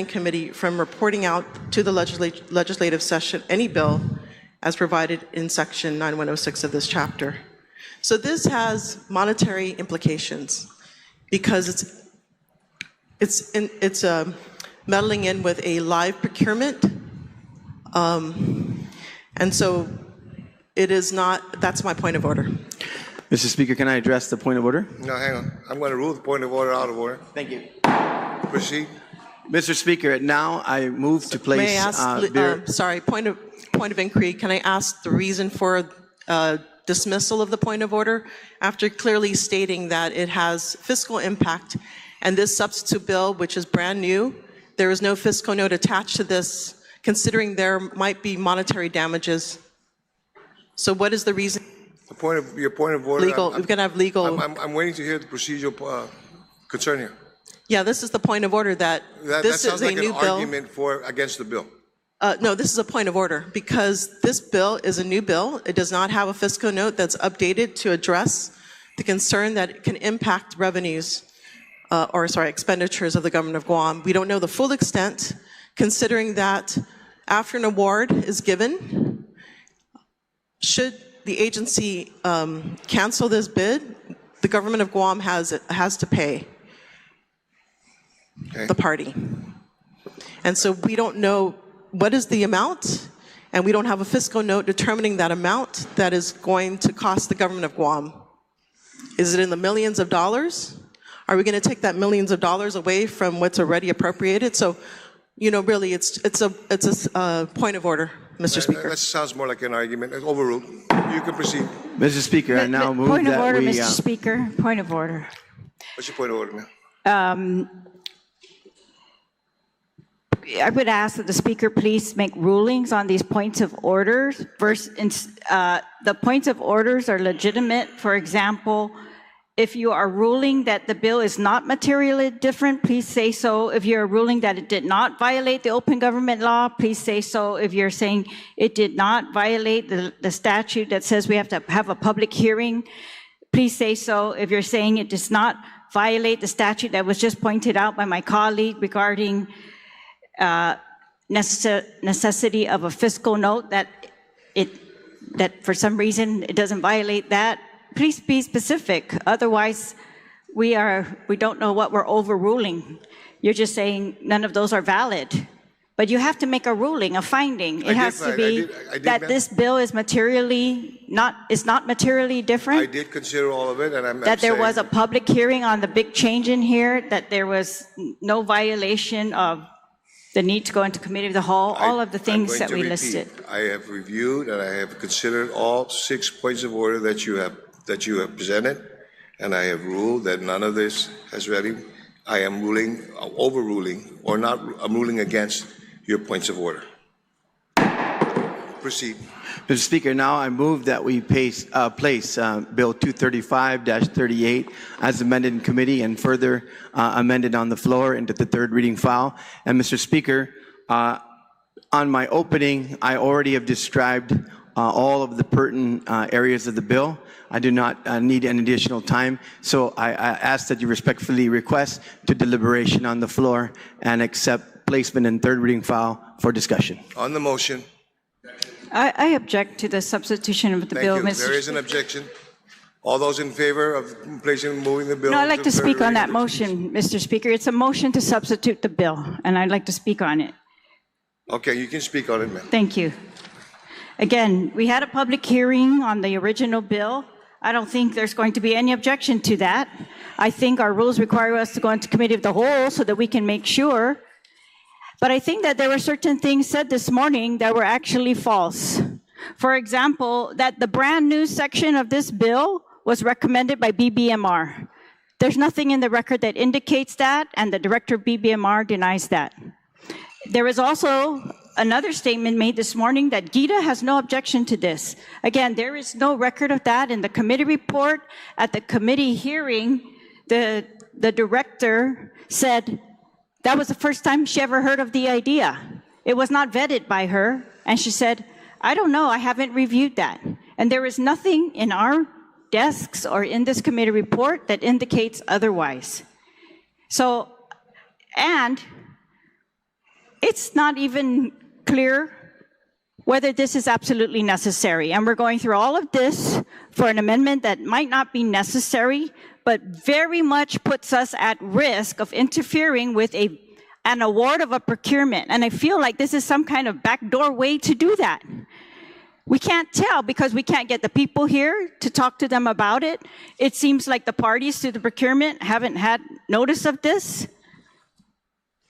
committee from reporting out to the legislative session any bill as provided in section 9106 of this chapter. So this has monetary implications because it's meddling in with a live procurement, and so it is not. That's my point of order. Mr. Speaker, can I address the point of order? No, hang on. I'm going to rule the point of order out of order. Thank you. Proceed. Mr. Speaker, now I move to place. May I ask? Sorry. Point of inquiry. Can I ask the reason for dismissal of the point of order after clearly stating that it has fiscal impact, and this substitute bill, which is brand new, there is no fiscal note attached to this, considering there might be monetary damages. So what is the reason? Your point of order. Legal. We're going to have legal. I'm waiting to hear the procedural concern here. Yeah, this is the point of order that this is a new bill. That sounds like an argument against the bill. No, this is a point of order because this bill is a new bill. It does not have a fiscal note that's updated to address the concern that it can impact revenues, expenditures of the government of Guam. We don't know the full extent, considering that after an award is given, should the agency cancel this bid, the government of Guam has to pay the party. And so we don't know what is the amount, and we don't have a fiscal note determining that amount that is going to cost the government of Guam. Is it in the millions of dollars? Are we going to take that millions of dollars away from what's already appropriated? So, really, it's a point of order, Mr. Speaker. That sounds more like an argument. Overruled. You can proceed. Mr. Speaker, I now move point of that order, we. Mr. Speaker. Point of order. What's your point of order, ma'am? I would ask that the speaker please make rulings on these points of orders. First, the points of orders are legitimate. For example, if you are ruling that the bill is not materially different, please say so. If you're ruling that it did not violate the open government law, please say so. If you're saying it did not violate the statute that says we have to have a public hearing, please say so. If you're saying it does not violate the statute that was just pointed out by my colleague regarding necessity of a fiscal note, that for some reason it doesn't violate that, please be specific. Otherwise, we don't know what we're overruling. You're just saying none of those are valid. But you have to make a ruling, a finding. It has to be that this bill is not materially different. I did consider all of it, and I'm that there saying, was a public hearing on the big change in here, that there was no violation of the need to go into committee of the whole, all of the things that we listed. I have reviewed and I have considered all 6 points of order that you have presented, and I have ruled that none of this has ready. I am overruling, or not. I'm ruling against your points of order. Proceed. Mr. Speaker, now I move that we place Bill 235-38 as amended in committee and further amended on the floor into the third reading file. And Mr. Speaker, on my opening, I already have described all of the pertinent areas of the bill. I do not need any additional time, so I ask that you respectfully request to deliberation on the floor and accept placement in third reading file for discussion. On the motion. I object to the substitution of the bill, Thank you. Mr. There is an objection. All those in favor of moving the bill? No, I'd like to speak on that reading? motion, Mr. Speaker. It's a motion to substitute the bill, and I'd like to speak on it. Okay, you can speak on it, ma'am. Thank you. Again, we had a public hearing on the original bill. I don't think there's going to be any objection to that. I think our rules require us to go into committee of the whole so that we can make sure. But I think that there were certain things said this morning that were actually false. For example, that the brand new section of this bill was recommended by BBMR. There's nothing in the record that indicates that, and the director of BBMR denies that. There was also another statement made this morning that GITA has no objection to this. Again, there is no record of that in the committee report. At the committee hearing, the director said that was the first time she ever heard of the idea. It was not vetted by her, and she said, I don't know, I haven't reviewed that. And there is nothing in our desks or in this committee report that indicates otherwise. So, and it's not even clear whether this is absolutely necessary. And we're going through all of this for an amendment that might not be necessary, but very much puts us at risk of interfering with an award of a procurement. And I feel like this is some kind of backdoor way to do that. We can't tell because we can't get the people here to talk to them about it. It seems like the parties to the procurement haven't had notice of this.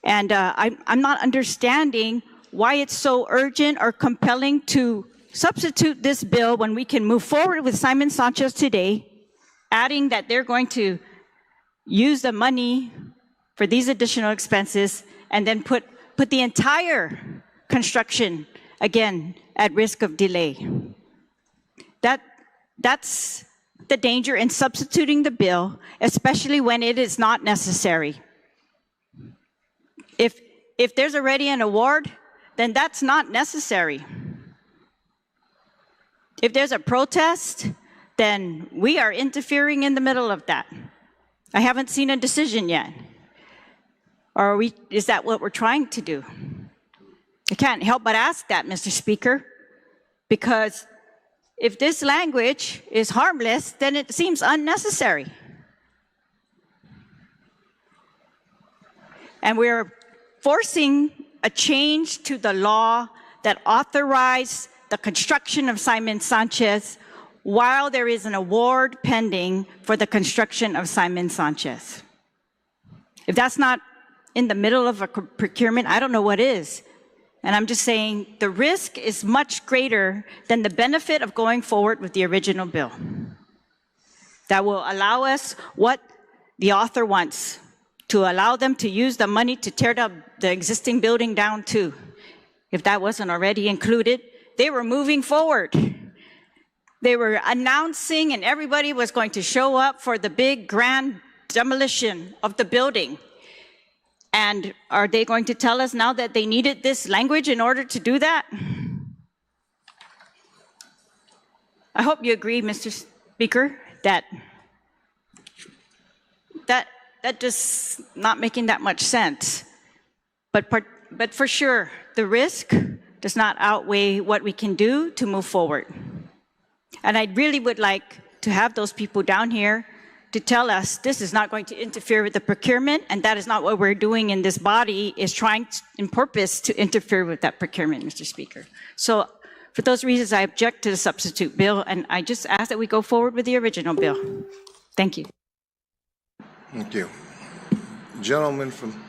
And I'm not understanding why it's so urgent or compelling to substitute this bill when we can move forward with Simon Sanchez today, adding that they're going to use the money for these additional expenses and then put the entire construction, again, at risk of delay. That's the danger in substituting the bill, especially when it is not necessary. If there's already an award, then that's not necessary. If there's a protest, then we are interfering in the middle of that. I haven't seen a decision yet. Or is that what we're trying to do? I can't help but ask that, Mr. Speaker, because if this language is harmless, then it seems unnecessary. And we're forcing a change to the law that authorized the construction of Simon Sanchez while there is an award pending for the construction of Simon Sanchez. If that's not in the middle of a procurement, I don't know what is. And I'm just saying the risk is much greater than the benefit of going forward with the original bill. That will allow us what the author wants, to allow them to use the money to tear the existing building down too. If that wasn't already included, they were moving forward. They were announcing and everybody was going to show up for the big grand demolition of the building. And are they going to tell us now that they needed this language in order to do that? I hope you agree, Mr. Speaker, that just not making that much sense. But for sure, the risk does not outweigh what we can do to move forward. And I really would like to have those people down here to tell us this is not going to interfere with the procurement, and that is not what we're doing in this body, is trying in purpose to interfere with that procurement, Mr. Speaker. So for those reasons, I object to the substitute bill, and I just ask that we go forward with the original bill. Thank you. Thank you. Gentleman from...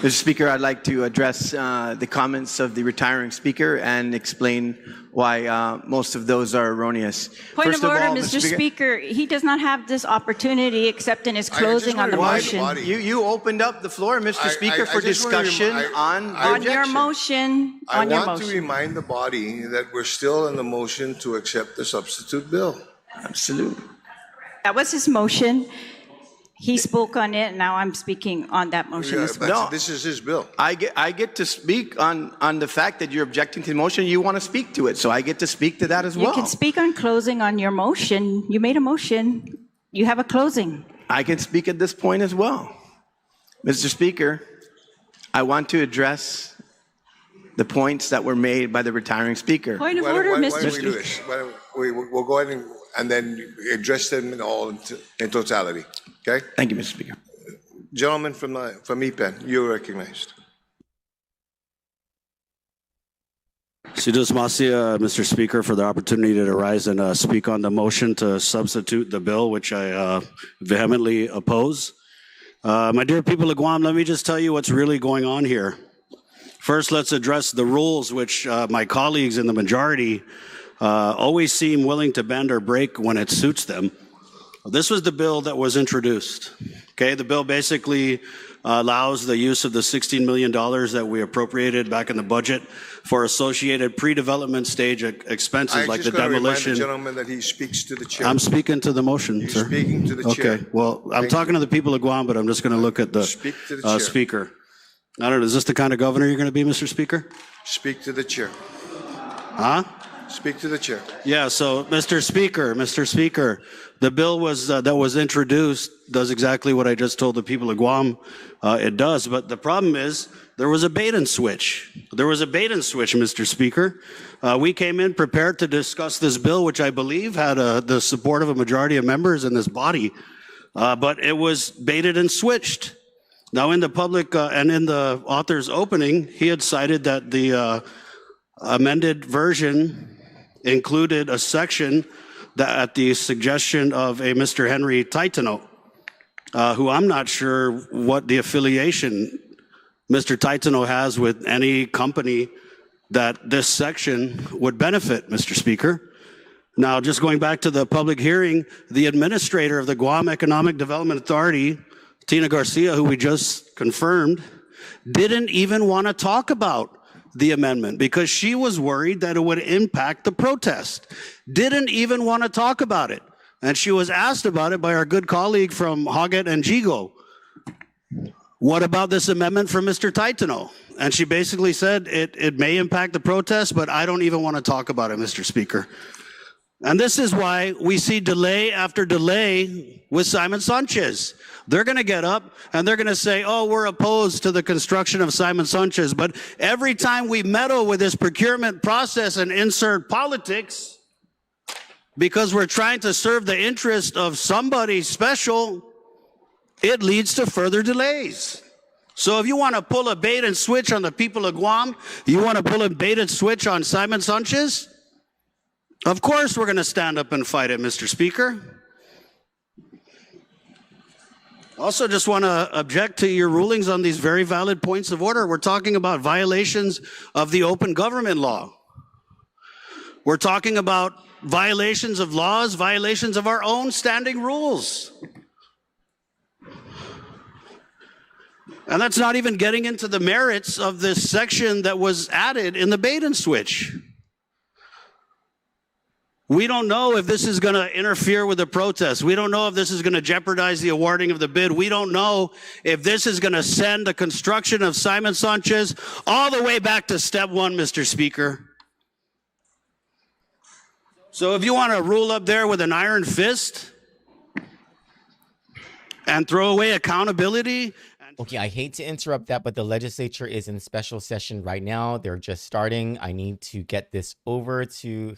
Mr. Speaker, I'd like to address the comments of the retiring speaker and explain why most of those are erroneous. Point of order, Mr. Speaker. He does not have this opportunity except in his closing on the motion. You opened up the floor, Mr. Speaker, for discussion on your motion. I want to remind the body that we're still in the motion to accept the substitute bill. Absolutely. That was his motion. He spoke on it, and now I'm speaking on that motion. Yeah, as but well. this is his bill. I get to speak on the fact that you're objecting to the motion. You want to speak to it, so I get to speak to that as well. You can speak on closing on your motion. You made a motion. You have a closing. I can speak at this point as well. Mr. Speaker, I want to address the points that were made by the retiring speaker. Point of order, Mr. Why don't we do this? We'll go ahead and then address them in totality. Okay? Thank you, Mr. Speaker. Gentleman from EPEN, you're recognized. Sidus Masia, Mr. Speaker, for the opportunity to rise and speak on the motion to substitute the bill, which I vehemently oppose. My dear people of Guam, let me just tell you what's really going on here. First, let's address the rules, which my colleagues in the majority always seem willing to bend or break when it suits them. This was the bill that was introduced. Okay, the bill basically allows the use of the $16 million that we appropriated back in the budget for associated pre-development stage expenses like the demolition. I just remind the gentleman that he speaks to the chair. I'm speaking to the motion, You're sir. speaking to the chair. Okay, well, I'm talking to the people of Guam, but I'm just going to look at the, Speak to the chair. speaker. I don't know, is this the kind of governor you're going to be, Mr. Speaker? Speak to the chair. Huh? Speak to the chair. Yeah, so Mr. Speaker, the bill was that was introduced does exactly what I just told the people of Guam it does, but the problem is there was a bait and switch. There was a bait and switch, Mr. Speaker. We came in prepared to discuss this bill, which I believe had the support of a majority of members in this body, but it was baited and switched. Now in the public and in the author's opening, he had cited that the amended version included a section that at the suggestion of a Mr. Henry Titano, who I'm not sure what the affiliation Mr. Titano has with any company that this section would benefit, Mr. Speaker. Now, just going back to the public hearing, the administrator of the Guam Economic Development Authority, Tina Garcia, who we just confirmed, didn't even want to talk about the amendment because she was worried that it would impact the protest. Didn't even want to talk about it. And she was asked about it by our good colleague from Hoggett and Jigo. What about this amendment from Mr. Titano? And she basically said it may impact the protest, but I don't even want to talk about it, Mr. Speaker. And this is why we see delay after delay with Simon Sanchez. They're going to get up and they're going to say, oh, we're opposed to the construction of Simon Sanchez. But every time we meddle with this procurement process and insert politics, because we're trying to serve the interest of somebody special, it leads to further delays. So if you want to pull a bait and switch on the people of Guam, you want to pull a bait and switch on Simon Sanchez, of course we're going to stand up and fight it, Mr. Speaker. Also just want to object to your rulings on these very valid points of order. We're talking about violations of the open government law. We're talking about violations of laws, violations of our own standing rules. And that's not even getting into the merits of this section that was added in the bait and switch. We don't know if this is going to interfere with the protest. We don't know if this is going to jeopardize the awarding of the bid. We don't know if this is going to send the construction of Simon Sanchez all the way back to step one, Mr. Speaker. So if you want to rule up there with an iron fist and throw away accountability. Okay, I hate to interrupt that, but the legislature is in special session right now. They're just starting. I need to get this over to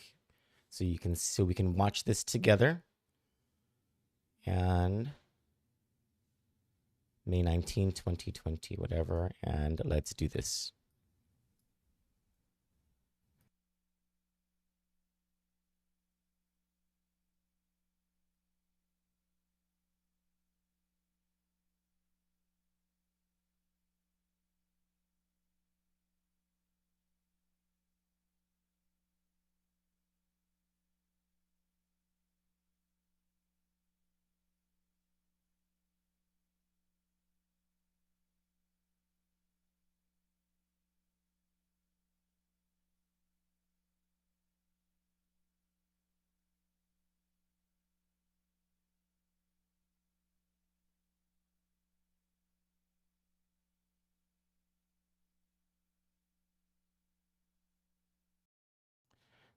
so we can watch this together. And May 19, 2020, whatever, and let's do this.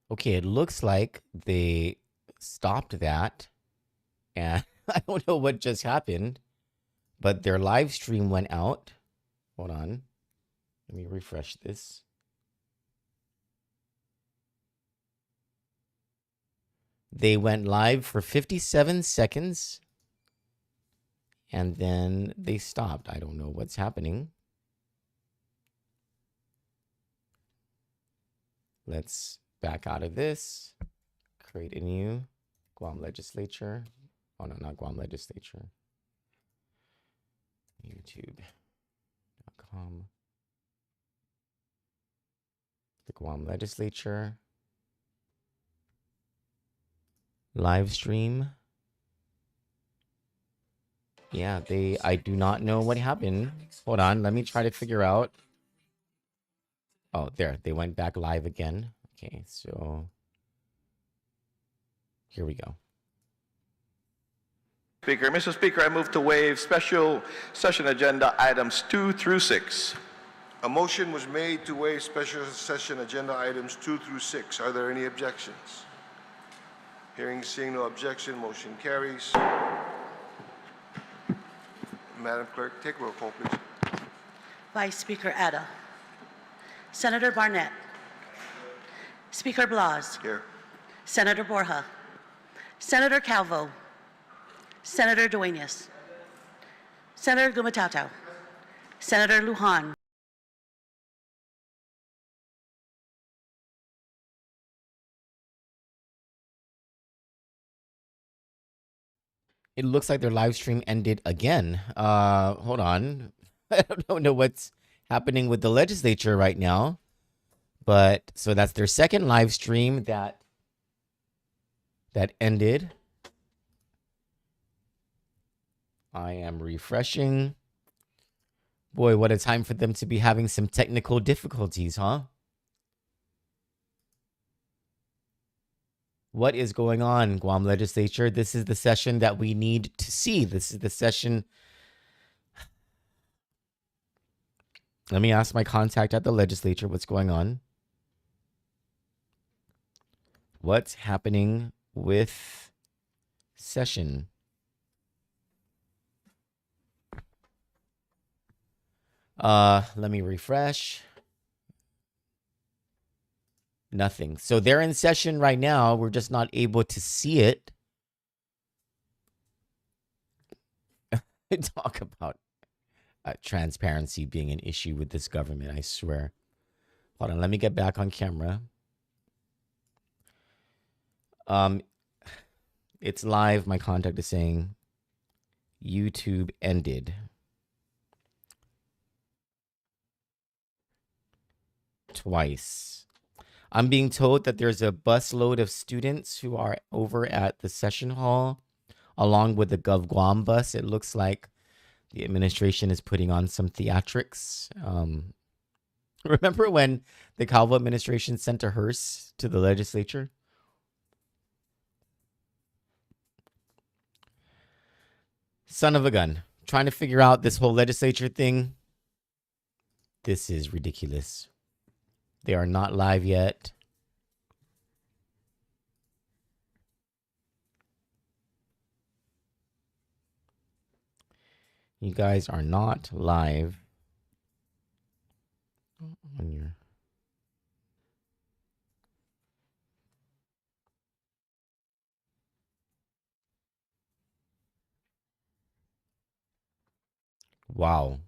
Okay, it looks like they stopped that, and I don't know what just happened, but their live stream went out. Hold on. Let me refresh this. They went live for 57 seconds, and then they stopped. I don't know what's happening. Let's back out of this, create a new Guam legislature. Oh no, not Guam legislature. YouTube.com. The Guam legislature. Live stream. Yeah, I do not know what happened. Hold on, let me try to figure out. Oh, there, they went back live again. Okay, so here we go. Speaker, Mr. Speaker, I move to waive special session agenda items 2 through 6. A motion was made to waive special session agenda items 2 through 6. Are there any objections? Hearing, seeing no objection, motion carries. Madam Clerk, take roll call, please. Vice Speaker Etta. Senator Barnett. Speaker Blas. Here. Senator Borja. Senator Calvo. Senator Duenas. Senator Gumatao. Senator Lujan. It looks like their live stream ended again. Hold on. I don't know what's happening with the legislature right now. But so that's their second live stream that ended. I am refreshing. Boy, what a time for them to be having some technical difficulties, huh? What is going on, Guam legislature? This is the session that we need to see. This is the session. Let me ask my contact at the legislature what's going on. What's happening with session? Let me refresh. Nothing. So they're in session right now. We're just not able to see it. Talk about transparency being an issue with this government, I swear. Hold on, let me get back on camera. It's live. My contact is saying YouTube ended. Twice. I'm being told that there's a busload of students who are over at the session hall, along with the GovGuam bus. It looks like The administration is putting on some theatrics. Remember when the Calvo administration sent a hearse to the legislature? Son of a gun. Trying to figure out this whole legislature thing. This is ridiculous. They are not live yet. You guys are not live on your... Wow.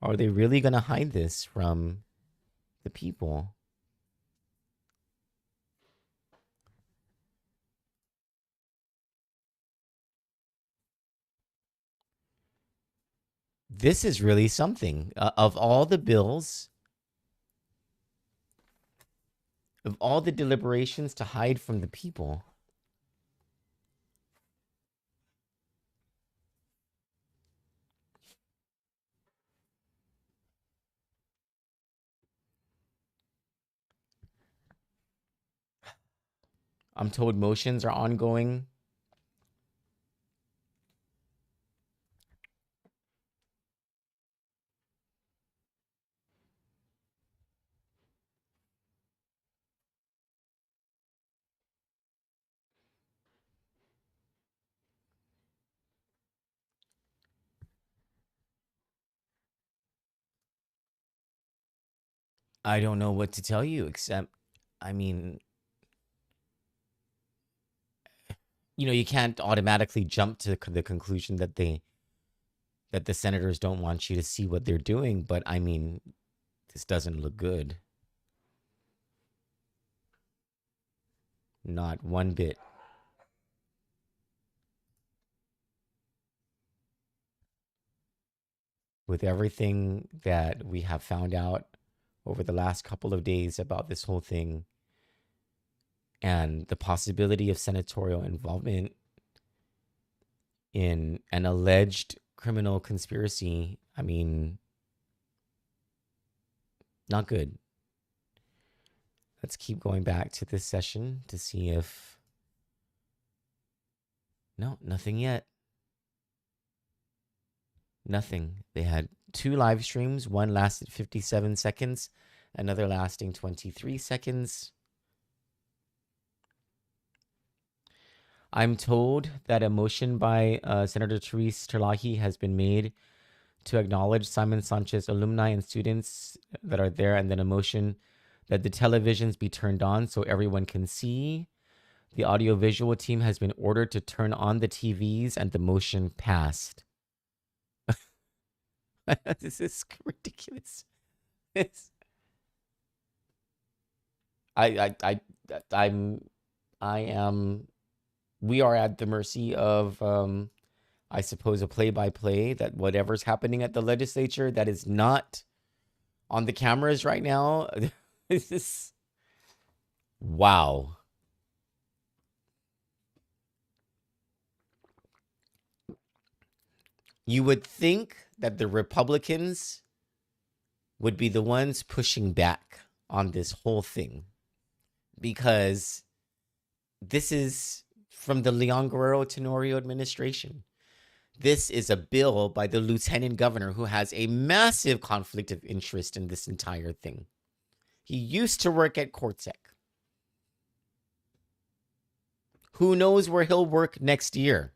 Are they really going to hide this from the people? This is really something. Of all the bills, of all the deliberations to hide from the people. I'm told motions are ongoing. I don't know what to tell you, except, I mean, you can't automatically jump to the conclusion that the senators don't want you to see what they're doing. But I mean, this doesn't look good. Not one bit. With everything that we have found out over the last couple of days about this whole thing and the possibility of senatorial involvement in an alleged criminal conspiracy, I mean, not good. Let's keep going back to this session to see if... No, nothing yet. Nothing. They had 2 live streams. One lasted 57 seconds, another lasting 23 seconds. I'm told that a motion by Senator Therese Terlahi has been made to acknowledge Simon Sanchez alumni and students that are there, and then a motion that the televisions be turned on so everyone can see. The audiovisual team has been ordered to turn on the TVs, and the motion passed. This is ridiculous. It's... I am... We are at the mercy of, I suppose, a play-by-play that whatever's happening at the legislature that is not on the cameras right now. This is... Wow. You would think that the Republicans would be the ones pushing back on this whole thing, because this is from the Leon Guerrero Tenorio administration. This is a bill by the lieutenant governor who has a massive conflict of interest in this entire thing. He used to work at Cortec. Who knows where he'll work next year?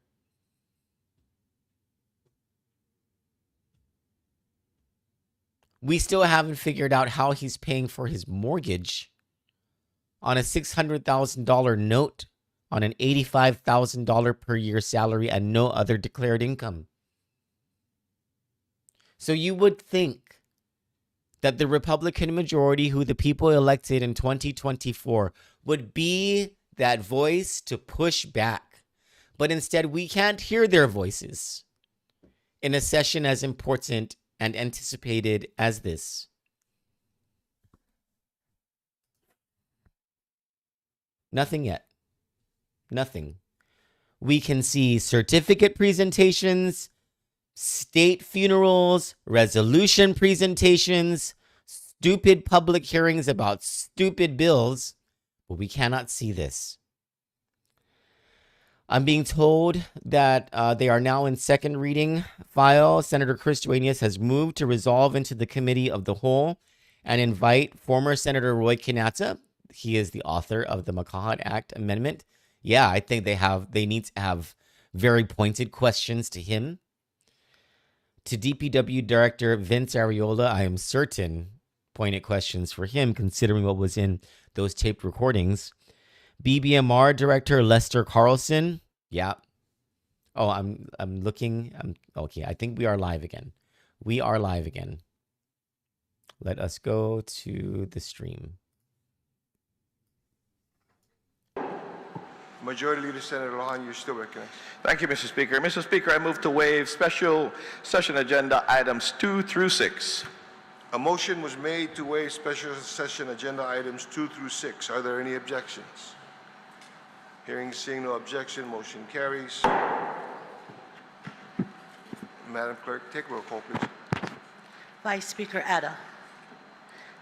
We still haven't figured out how he's paying for his mortgage on a $600,000 note on an $85,000 per year salary and no other declared income. So you would think that the Republican majority, who the people elected in 2024, would be that voice to push back. But instead, we can't hear their voices in a session as important and anticipated as this. Nothing yet. Nothing. We can see certificate presentations, state funerals, resolution presentations, stupid public hearings about stupid bills, but we cannot see this. I'm being told that they are now in second reading file. Senator Chris Duenas has moved to resolve into the committee of the whole and invite former Senator Roy Kinata. He is the author of the Makahat Act amendment. Yeah, I think they need to have very pointed questions to him. To DPW Director Vince Ariola, I am certain pointed questions for him, considering what was in those taped recordings. BBMR Director Lester Carlson. Yeah. Oh, I'm looking. Okay, I think we are live again. We are live again. Let us go to the stream. Majority Leader Senator Lujan, you're still recognized. Thank you, Mr. Speaker. Mr. Speaker, I move to waive special session agenda items 2 through 6. A motion was made to waive special session agenda items 2 through 6. Are there any objections? Hearing, seeing no objection, motion carries. Madam Clerk, take roll call, please. Vice Speaker Adda.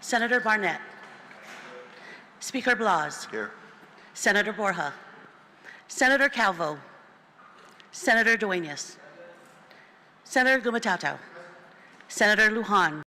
Senator Barnett. Speaker Blas. Here. Senator Borja. Senator Calvo. Senator Duenas. Senator Gumatao. Senator Lujan.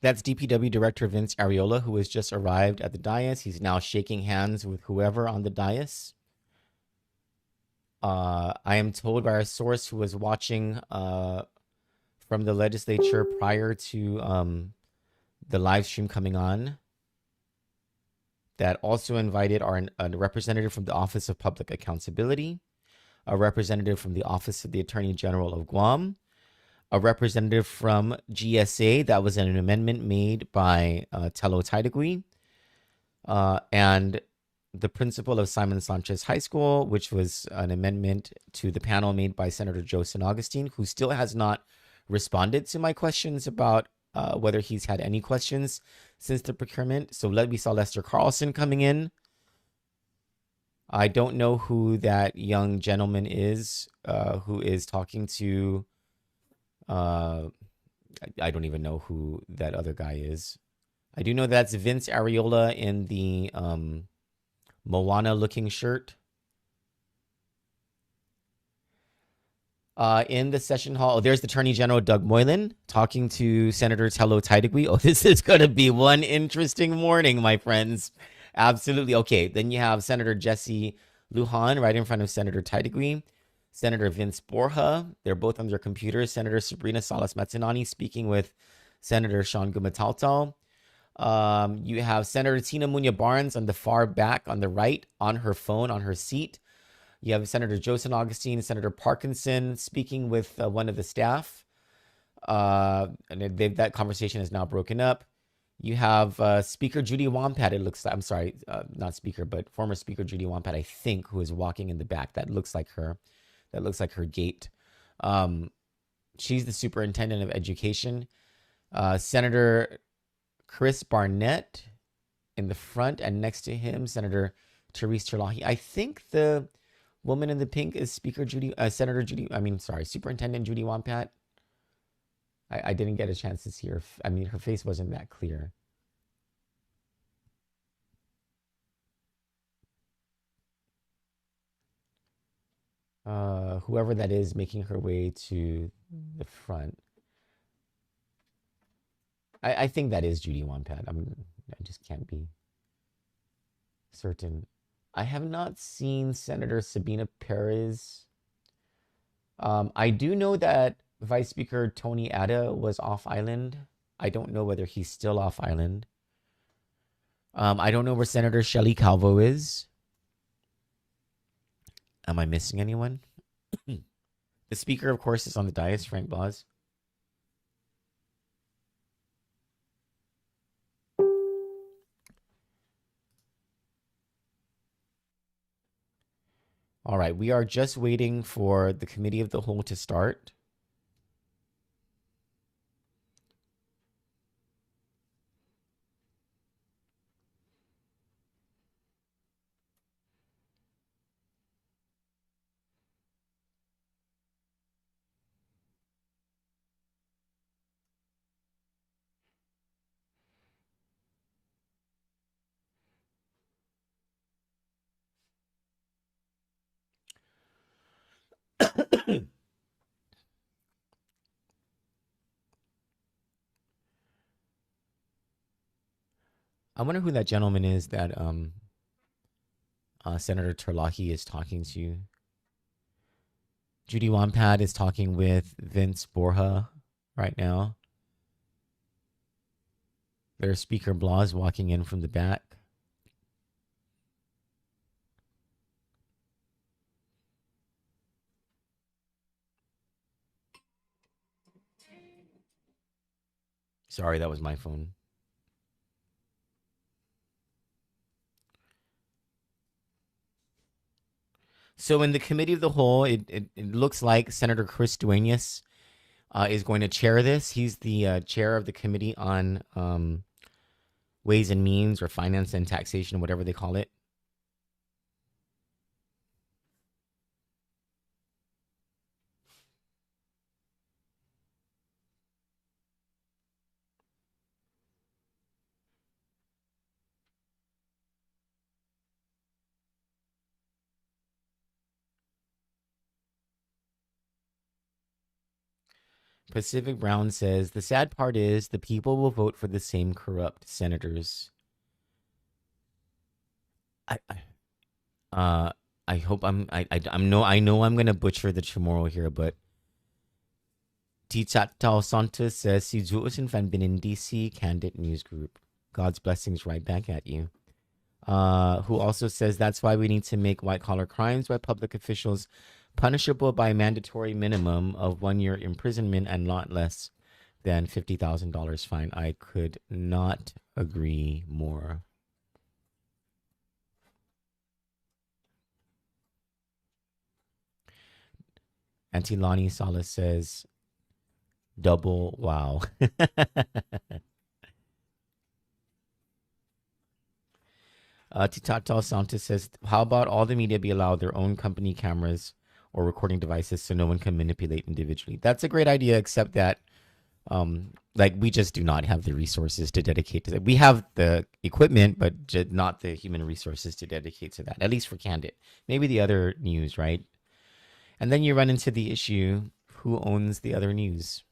That's DPW Director Vince Ariola, who has just arrived at the dais. He's now shaking hands with whoever on the dais. I am told by a source who was watching from the legislature prior to the live stream coming on that also invited are a representative from the Office of Public Accountability, a representative from the Office of the Attorney General of Guam, a representative from GSA. That was an amendment made by Telo Taidagui, and the principal of Simon Sanchez High School, which was an amendment to the panel made by Senator Joe San Augustine, who still has not responded to my questions about whether he's had any questions since the procurement. So we saw Lester Carlson coming in. I don't know who that young gentleman is who is talking to. I don't even know who that other guy is. I do know that's Vince Ariola in the Moana looking shirt. In the session hall, there's the Attorney General Doug Moylan talking to Senator Telo Taidagui. Oh, this is going to be one interesting morning, my friends. Absolutely. Okay, then you have Senator Jesse Lujan right in front of Senator Taidagui. Senator Vince Borja, they're both on their computers. Senator Sabrina Salas Matsinani speaking with Senator Sean Gumatautal. You have Senator Tina Munya Barnes on the far back on the right on her phone, on her seat. You have Senator Joe San Augustine, Senator Parkinson speaking with one of the staff. And that conversation is now broken up. You have Speaker Judy Wampat, it looks like, I'm sorry, not Speaker, but former Speaker Judy Wampat, I think, who is walking in the back. That looks like her. That looks like her gait. She's the superintendent of education. Senator Chris Barnett in the front, and next to him, Senator Therese Terlahi. I think the woman in the pink is Superintendent Judy Wampat. I didn't get a chance to see her. I mean, her face wasn't that clear. Whoever that is making her way to the front. I think that is Judy Wampat. I just can't be certain. I have not seen Senator Sabina Perez. I do know that Vice Speaker Tony Adda was off island. I don't know whether he's still off island. I don't know where Senator Shelley Calvo is. Am I missing anyone? The speaker, of course, is on the dais, Frank Blas. All right, we are just waiting for the committee of the whole to start. I wonder who that gentleman is that Senator Terlahi is talking to. Judy Wampad is talking with Vince Borja right now. There's Speaker Blas walking in from the back. Sorry, that was my phone. So in the committee of the whole, it looks like Senator Chris Duenas is going to chair this. He's the chair of the committee on Ways and Means or Finance and Taxation, whatever they call it. Pacific Brown says, the sad part is the people will vote for the same corrupt senators. I hope I know I'm gonna butcher the Chamorro here, but Titao Santos says, si Juusin fan binin DC Kandit News Group. God's blessings right back at you. Who also says that's why we need to make white-collar crimes by public officials punishable by a mandatory minimum of 1 year imprisonment and not less than $50,000 fine. I could not agree more. Auntie Lonnie Salas says, double wow. Titato Santos says, how about all the media be allowed their own company cameras or recording devices so no one can manipulate individually? That's a great idea, except that like we just do not have the resources to dedicate to that. We have the equipment, but not the human resources to dedicate to that, at least for Kandit. Maybe the other news, right? And then you run into the issue, who owns the other news?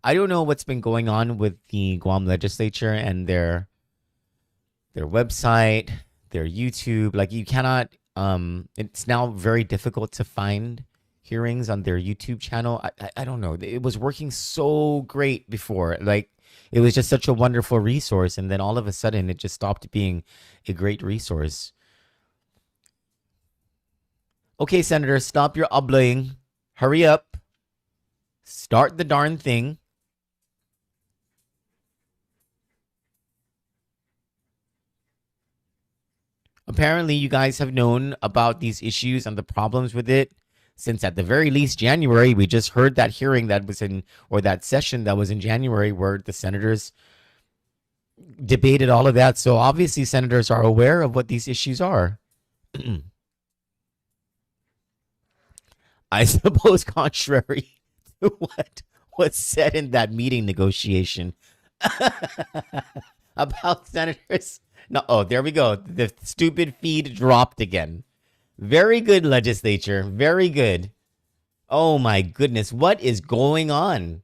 I don't know what's been going on with the Guam legislature and their website, their YouTube. Like you cannot, it's now very difficult to find hearings on their YouTube channel. I don't know. It was working so great before. Like it was just such a wonderful resource. And then all of a sudden it just stopped being a great resource. Okay, Senator, stop your oblaying. Hurry up. Start the darn thing. Apparently, you guys have known about these issues and the problems with it since at the very least January. We just heard that hearing that was in, or that session that was in January where the senators debated all of that. So obviously senators are aware of what these issues are. I suppose contrary to what was said in that meeting negotiation about senators. No, oh, there we go. The stupid feed dropped again. Very good, legislature. Very good. Oh my goodness. What is going on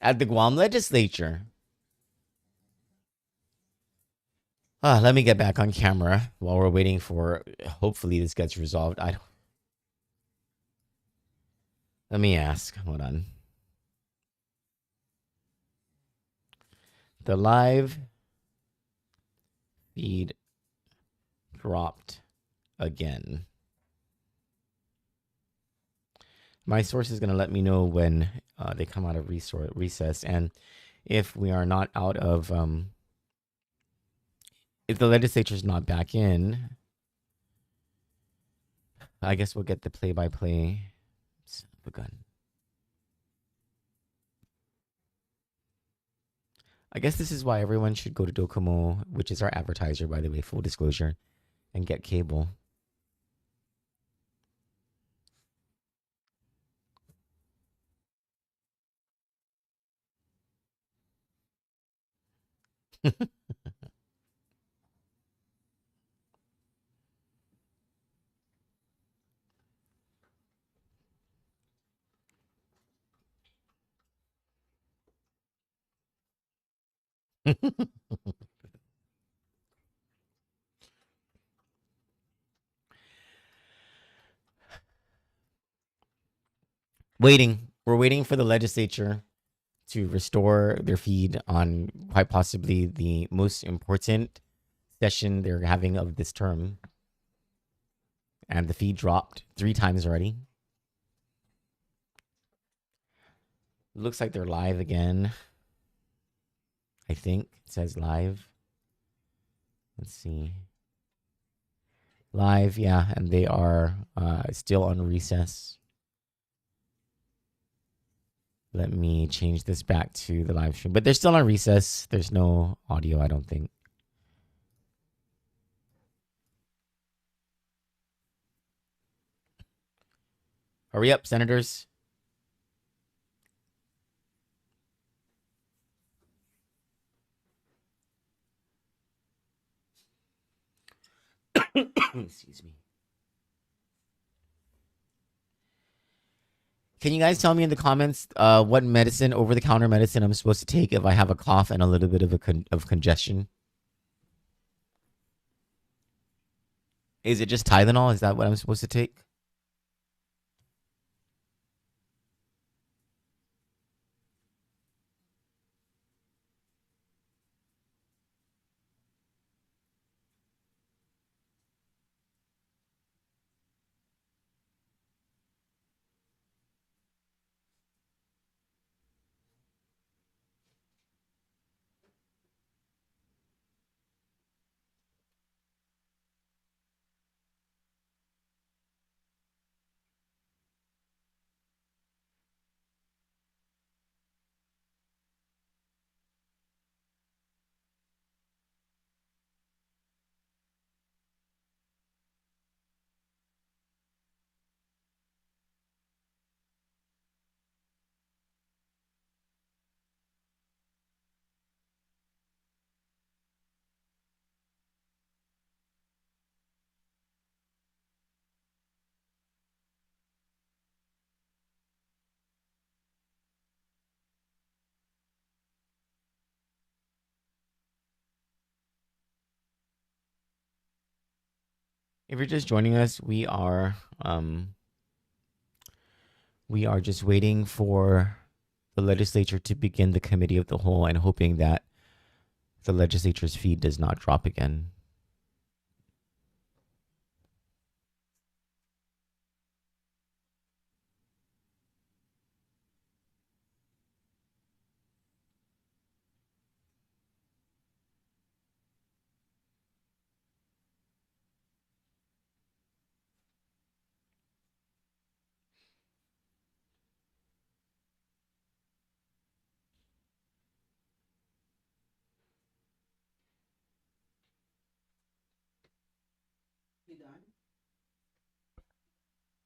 at the Guam legislature? Let me get back on camera while we're waiting for, hopefully this gets resolved. Let me ask. Hold on. The live feed dropped again. My source is going to let me know when they come out of recess, and if we are not out of, if the legislature's not back in, I guess we'll get the play-by-play. Son of a gun. I guess this is why everyone should go to Docomo, which is our advertiser, by the way, full disclosure, and get cable. We're waiting for the legislature to restore their feed on quite possibly the most important session they're having of this term. And the feed dropped 3 times already. Looks like they're live again. I think it says live. Let's see. Live, yeah, and they are still on recess. Let me change this back to the live stream. But they're still on recess. There's no audio, I don't think. Hurry up, senators. Excuse me. Can you guys tell me in the comments what medicine, over-the-counter medicine, I'm supposed to take if I have a cough and a little bit of congestion? Is it just Tylenol? Is that what I'm supposed to take? If you're just joining us, we are just waiting for the legislature to begin the committee of the whole and hoping that the legislature's feed does not drop again.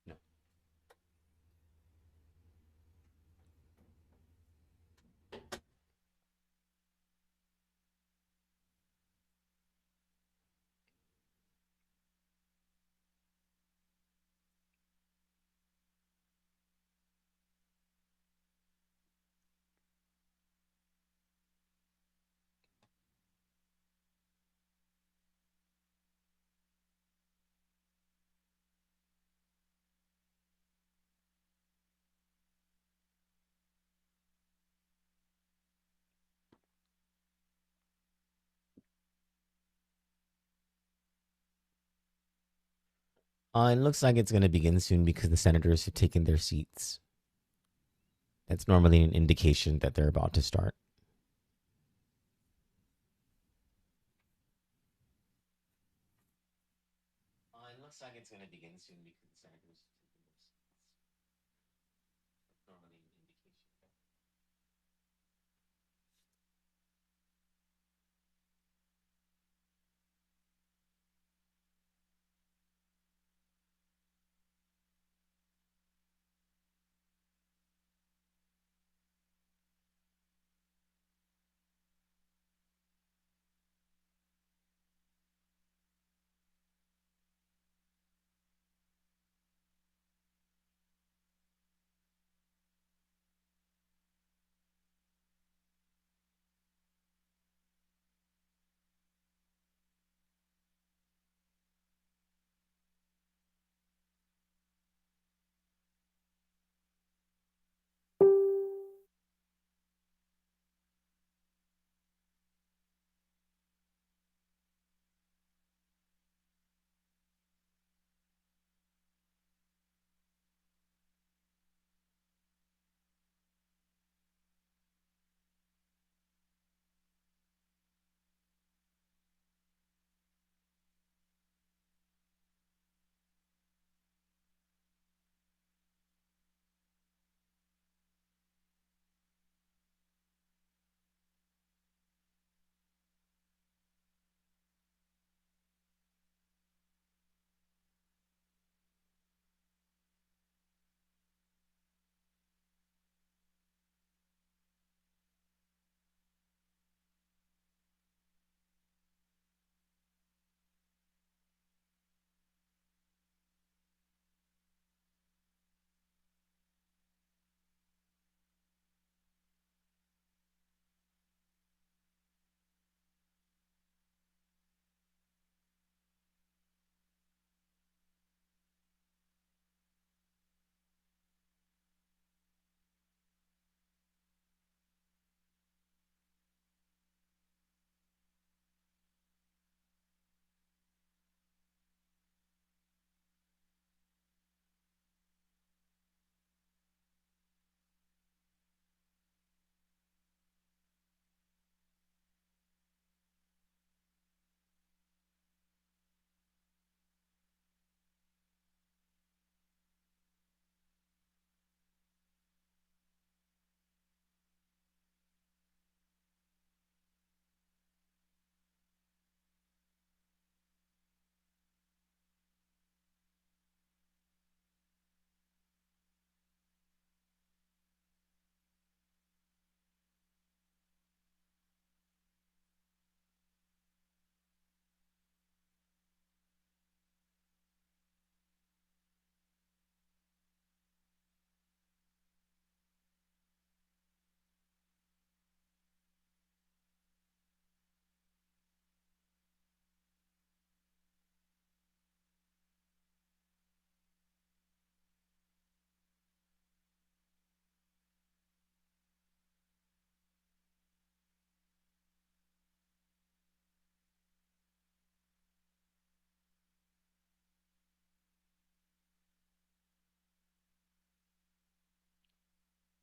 No. It looks like it's going to begin soon because the senators have taken their seats. That's normally an indication that they're about to start. It looks like it's going to begin soon because the senators have taken their seats. That's normally an indication.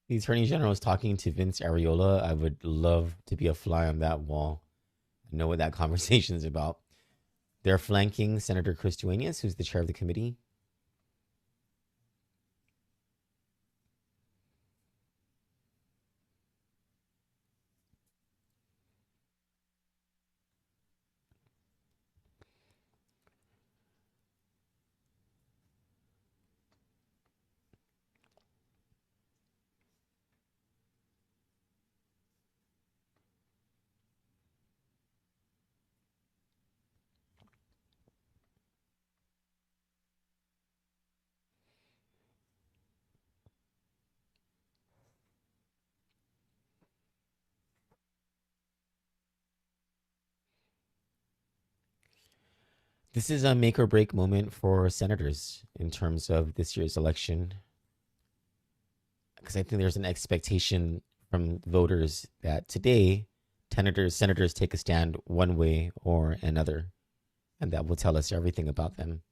The Attorney General is talking to Vince Areola. I would love to be a fly on that wall. I know what that conversation is about. They're flanking Senator Chris Duenas, who's the chair of the committee. This is a make or break moment for senators in terms of this year's election. Because I think there's an expectation from voters that today senators take a stand one way or another. And that will tell us everything about them.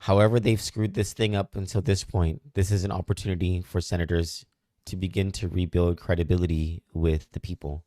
However, they've screwed this thing up until this point. This is an opportunity for senators to begin to rebuild credibility with the people.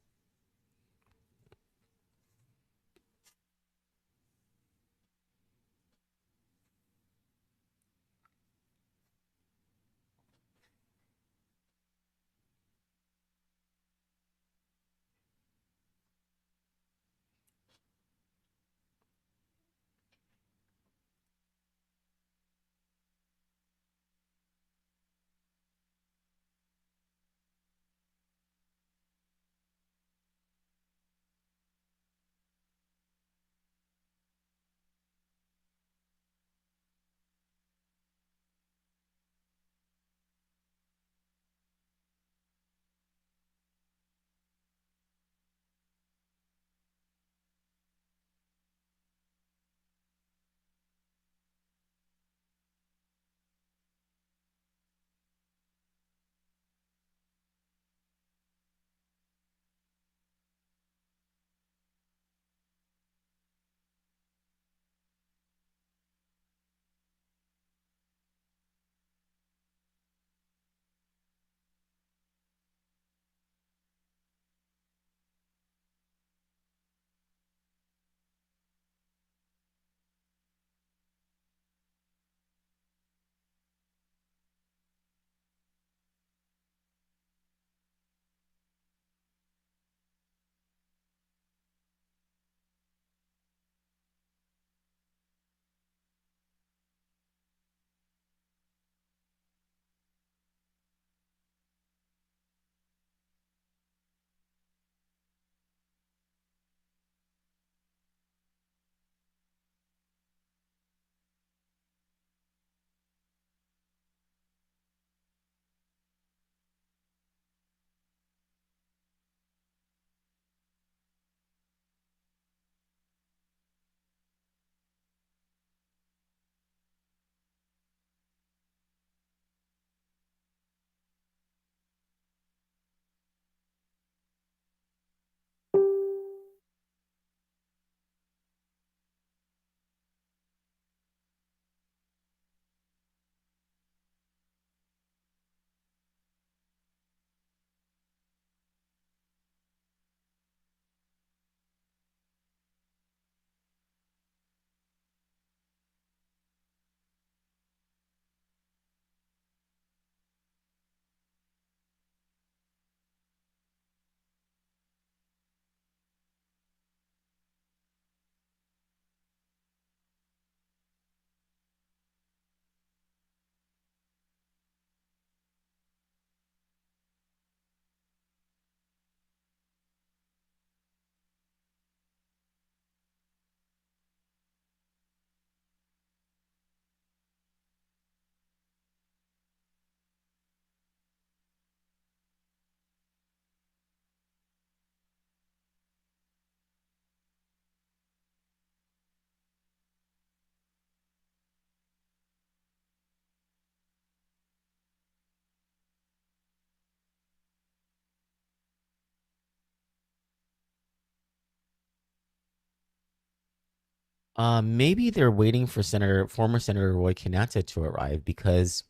Maybe they're waiting for former Senator Roy Kanata to arrive because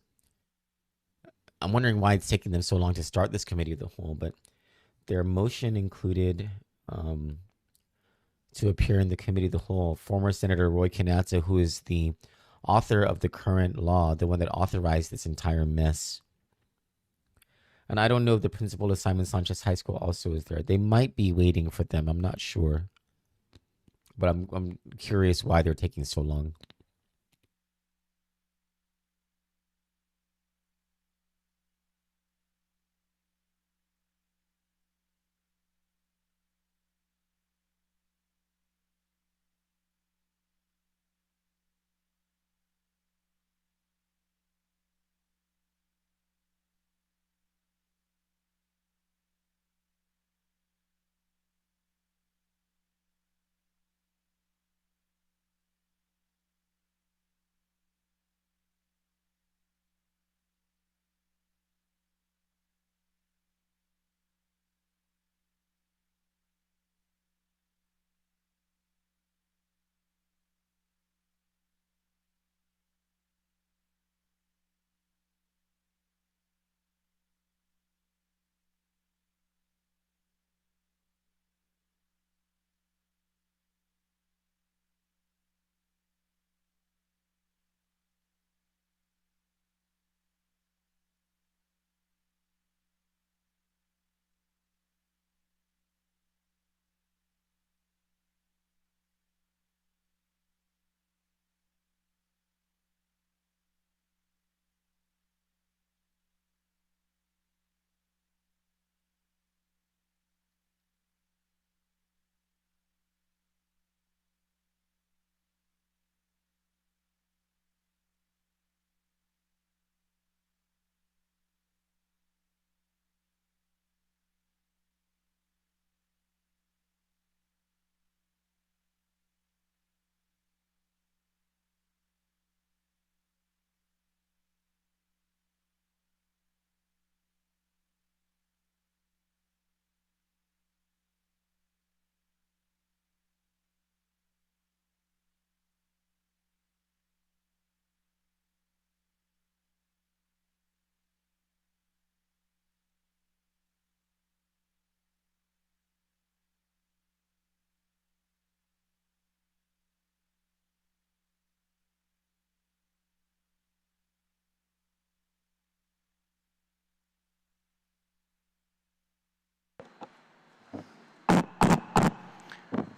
I'm wondering why it's taking them so long to start this committee of the whole. But their motion included to appear in the committee of the whole former Senator Roy Kanata, who is the author of the current law, the one that authorized this entire mess. And I don't know if the principal of Simon Sanchez High School also is there. They might be waiting for them. I'm not sure. But I'm curious why they're taking so long.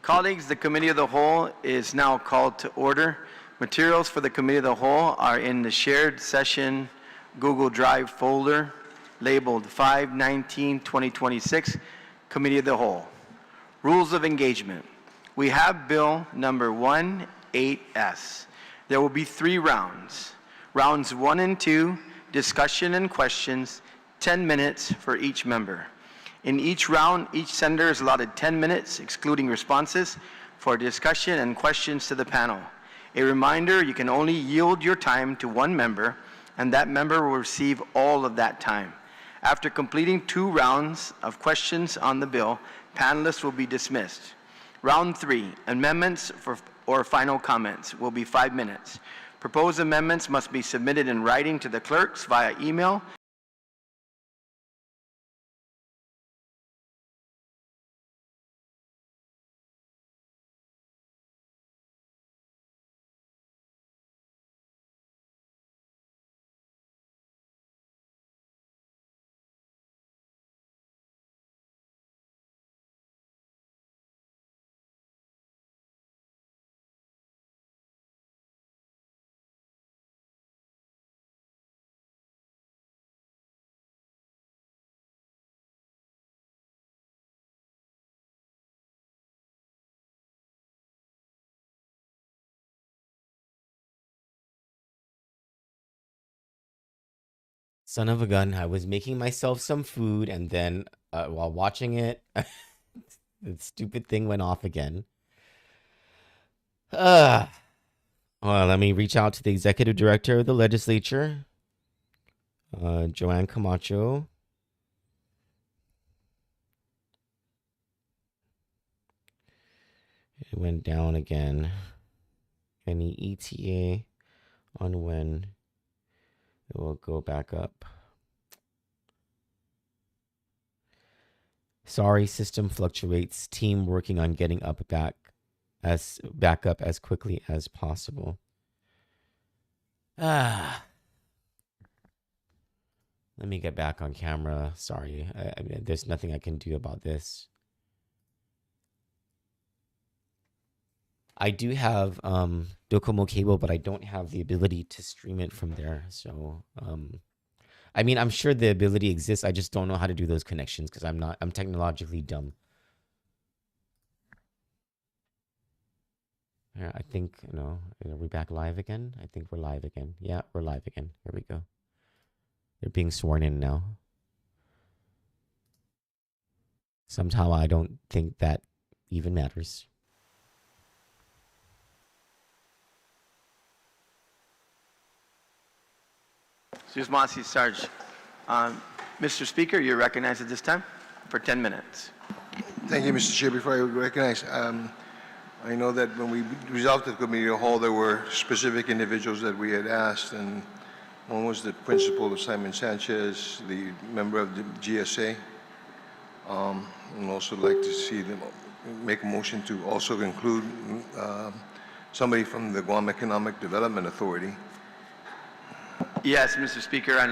Colleagues, the Committee of the Whole is now called to order. Materials for the Committee of the Whole are in the shared session Google Drive folder labeled 5/19/2026, Committee of the Whole. Rules of engagement. We have Bill number 18S. There will be 3 rounds. Rounds 1 and 2, discussion and questions, 10 minutes for each member. In each round, each senator is allotted 10 minutes, excluding responses, for discussion and questions to the panel. A reminder, you can only yield your time to one member, and that member will receive all of that time. After completing 2 rounds of questions on the bill, panelists will be dismissed. Round 3, amendments or final comments will be 5 minutes. Proposed amendments must be submitted in writing to the clerks via email. Son of a gun, I was making myself some food and then while watching it, the stupid thing went off again. Well, let me reach out to the executive director of the legislature, Joanne Camacho. It went down again. Any ETA on when it will go back up? Sorry, system fluctuates. Team working on getting back up as quickly as possible. Let me get back on camera. Sorry, I mean, there's nothing I can do about this. I do have Docomo cable, but I don't have the ability to stream it from there. So, I mean, I'm sure the ability exists. I just don't know how to do those connections because I'm technologically dumb. Yeah, I think, are we back live again? I think we're live again. Yeah, we're live again. Here we go. They're being sworn in now. Somehow I don't think that even matters. Susmasi Sarge. Mr. Speaker, you're recognized at this time for 10 minutes. Thank you, Mr. Chair. Before I recognize, I know that when we resolved the committee of the whole, there were specific individuals that we had asked, and one was the principal of Simon Sanchez, the member of the GSA, and also like to see them make a motion to also include somebody from the Guam Economic Development Authority. Yes, Mr. Speaker, and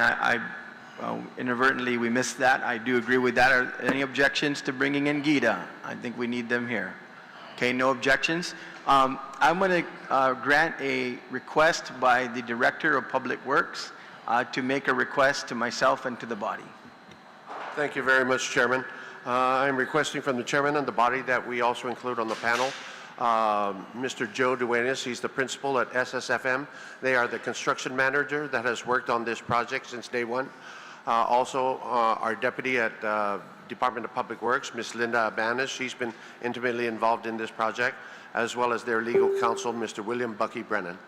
inadvertently we missed that. I do agree with that. Are there any objections to bringing in Gita? I think we need them here. Okay, no objections. I'm going to grant a request by the Director of Public Works to make a request to myself and to the body. Thank you very much, Chairman. I'm requesting from the Chairman and the body that we also include on the panel Mr. Joe Duenas. He's the principal at SSFM. They are the construction manager that has worked on this project since day one. Also, our deputy at Department of Public Works, Ms. Linda Abanez, she's been intimately involved in this project, as well as their legal counsel, Mr. William Bucky Brennan.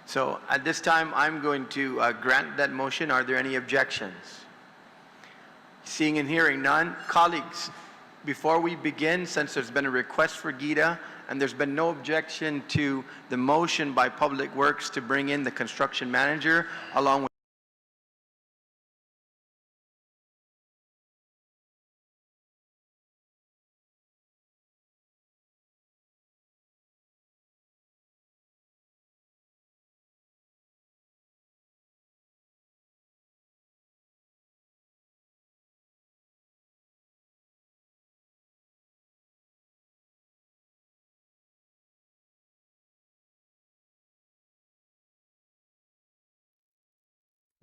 So at this time, I'm going to grant that motion. Are there any objections? Seeing and hearing none. Colleagues, before we begin, since there's been a request for Gita, and there's been no objection to the motion by Public Works to bring in the construction manager along with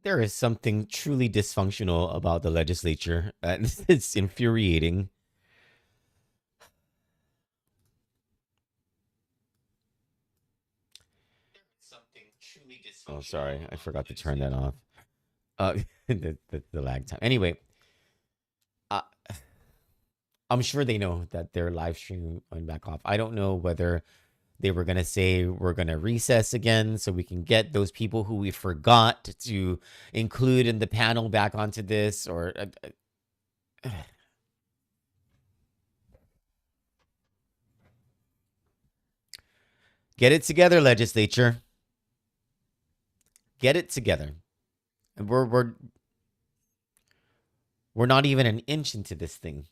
There is something truly dysfunctional about the legislature. It's infuriating. Oh, sorry, I forgot to turn that off. The lag time. Anyway, uh, I'm sure they know that their live stream went back off. I don't know whether they were gonna say we're gonna recess again so we can get those people who we forgot to include in the panel back onto this, or get it together, legislature. Get it together. And we're not even an inch into this thing.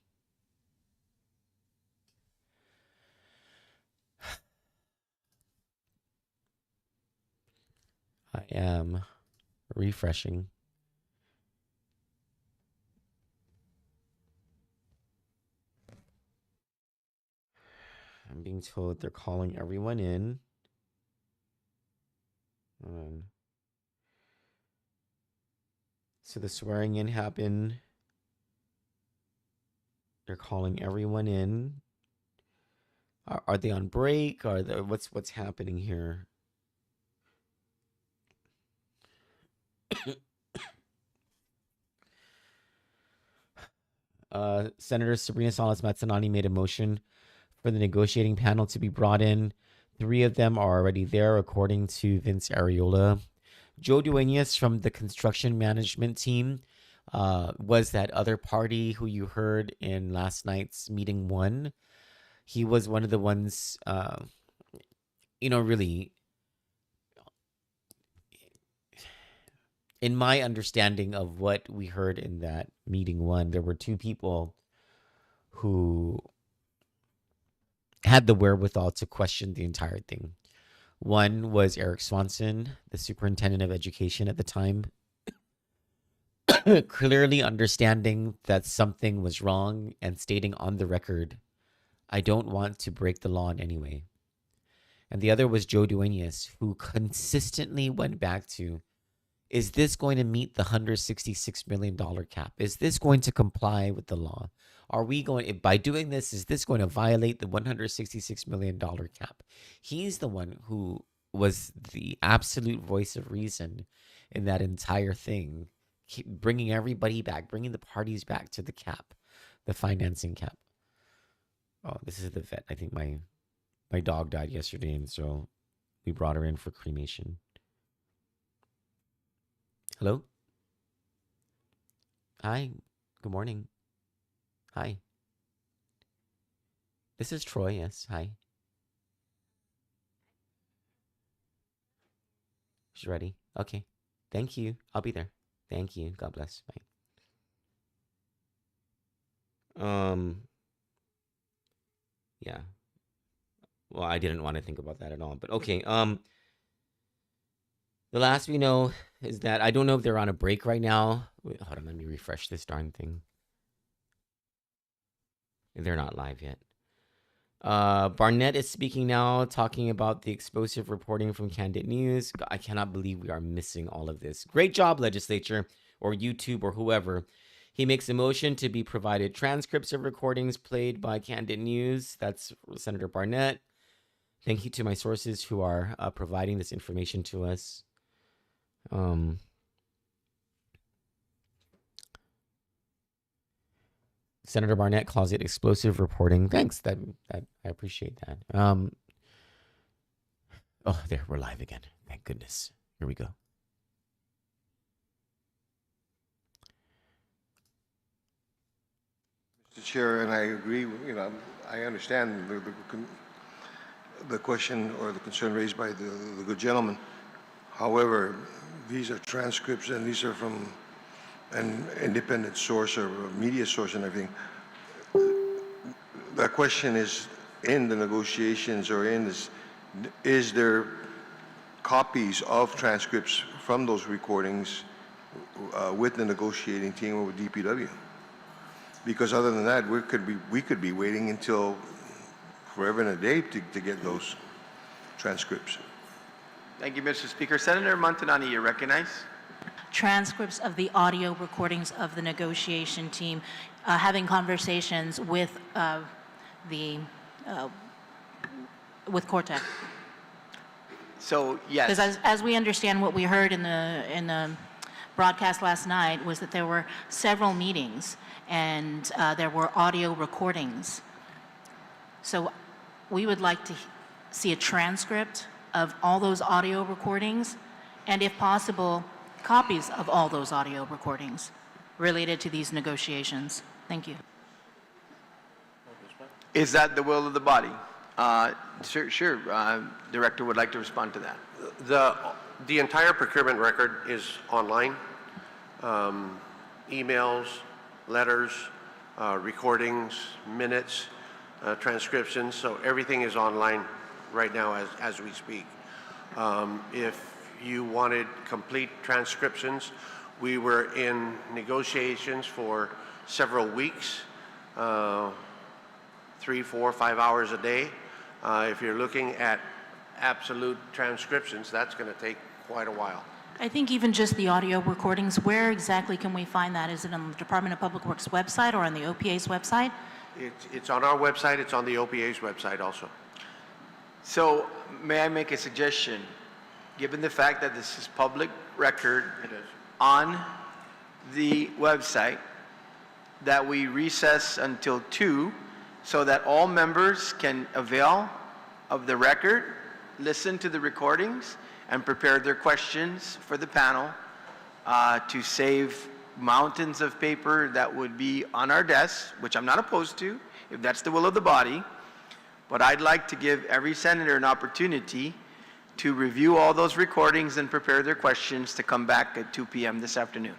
I am refreshing. I'm being told they're calling everyone in. So the swearing in happened. They're calling everyone in. Are they on break? Are they, what's happening here? Senator Sabrina Salas Matsanani made a motion for the negotiating panel to be brought in. 3 of them are already there, according to Vince Areola. Joe Duenas from the construction management team was that other party who you heard in last night's meeting 1. He was one of the ones, really, in my understanding of what we heard in that meeting 1, there were 2 people who had the wherewithal to question the entire thing. One was Eric Swanson, the superintendent of education at the time, clearly understanding that something was wrong and stating on the record, I don't want to break the law in any way. And the other was Joe Duenas, who consistently went back to, is this going to meet the $166 million cap? Is this going to comply with the law? Are we going, by doing this, is this going to violate the $166 million cap? He's the one who was the absolute voice of reason in that entire thing, bringing everybody back, bringing the parties back to the cap, the financing cap. Oh, this is the vet. I think my dog died yesterday, and so we brought her in for cremation. Hello? Hi. Good morning. Hi. This is Troy, yes. Hi. She's ready. Okay. Thank you. I'll be there. Thank you. God bless. Bye. Yeah. Well, I didn't want to think about that at all, but okay. The last we know is that I don't know if they're on a break right now. Wait, hold on, let me refresh this darn thing. They're not live yet. Barnett is speaking now, talking about the explosive reporting from Kandit News. I cannot believe we are missing all of this. Great job, legislature, or YouTube, or whoever. He makes a motion to be provided transcripts of recordings played by Kandit News. That's Senator Barnett. Thank you to my sources who are providing this information to us. Senator Barnett calls it explosive reporting. Thanks. That I appreciate that. Oh, there, we're live again. Thank goodness. Here we go. Mr. Chair, and I agree, I understand the question or the concern raised by the good gentleman. However, these are transcripts and these are from an independent source or a media source and everything. The question is, in the negotiations or in this, is there copies of transcripts from those recordings with the negotiating team or with DPW? Because other than that, we could be waiting until forever and a day to get those transcripts. Thank you, Mr. Speaker. Senator Montanani, you're recognized. transcripts of the audio recordings of the negotiation team having conversations with with Cortec. So, yes. Because as we understand, what we heard in the broadcast last night was that there were several meetings and there were audio recordings. So we would like to see a transcript of all those audio recordings, and if possible, copies of all those audio recordings related to these negotiations. Thank you. Is that the will of the body? Sure. Director would like to respond to that. The entire procurement record is online. Emails, letters, recordings, minutes, transcriptions. So everything is online right now as we speak. If you wanted complete transcriptions, we were in negotiations for several weeks, 3, 4, 5 hours a day. If you're looking at absolute transcriptions, that's going to take quite a while. I think even just the audio recordings, where exactly can we find that? Is it on the Department of Public Works website or on the OPA's website? It's on our website. It's on the OPA's website also. So, may I make a suggestion? Given the fact that this is public record on the website, that we recess until 2 so that all members can avail of the record, listen to the recordings, and prepare their questions for the panel to save mountains of paper that would be on our desks, which I'm not opposed to, if that's the will of the body. But I'd like to give every senator an opportunity to review all those recordings and prepare their questions to come back at 2 p.m. this afternoon.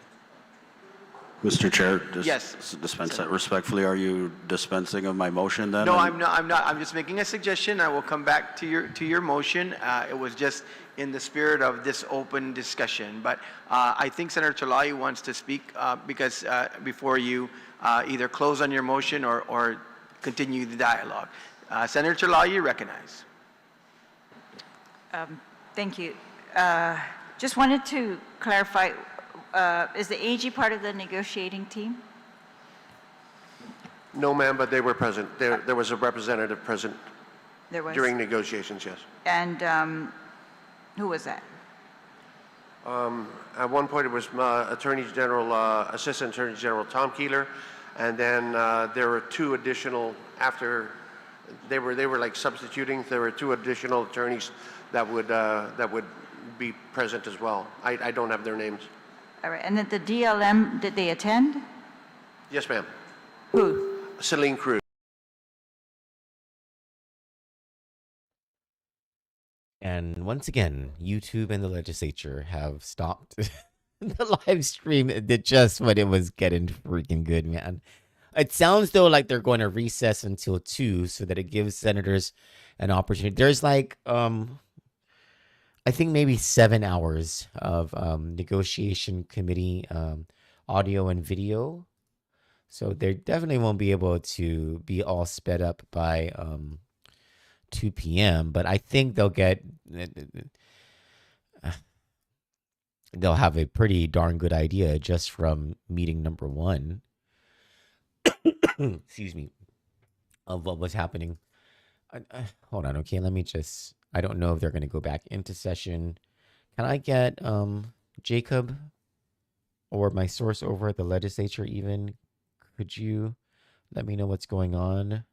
Mr. Chair, Yes. dispense that respectfully. Are you dispensing of my motion then? No, I'm not. I'm just making a suggestion. I will come back to your motion. It was just in the spirit of this open discussion. But I think Senator Chalayi wants to speak because before you either close on your motion or continue the dialogue. Senator Chalayi, you recognize. Thank you. Just wanted to clarify, is the AG part of the negotiating team? No, ma'am, but they were present. There was a representative present There was. during negotiations, yes. And who was that? At one point, it was Assistant Attorney General Tom Keeler, and then there were 2 additional after they were like substituting. There were 2 additional attorneys that would be present as well. I don't have their names. All right. And then the DLM, did they attend? Yes, ma'am. Who? Celine Cruz. And once again, YouTube and the legislature have stopped the live stream did just when it was getting freaking good, man. It sounds though like they're going to recess until 2 so that it gives senators an opportunity. There's like I think maybe 7 hours of negotiation committee audio and video. So they definitely won't be able to be all sped up by 2 p.m. But I think they'll have a pretty darn good idea just from meeting number 1. Excuse me, of what was happening. Hold on, okay, let me just, I don't know if they're going to go back into session. Can I get Jacob or my source over at the legislature even? Could you let me know what's going on?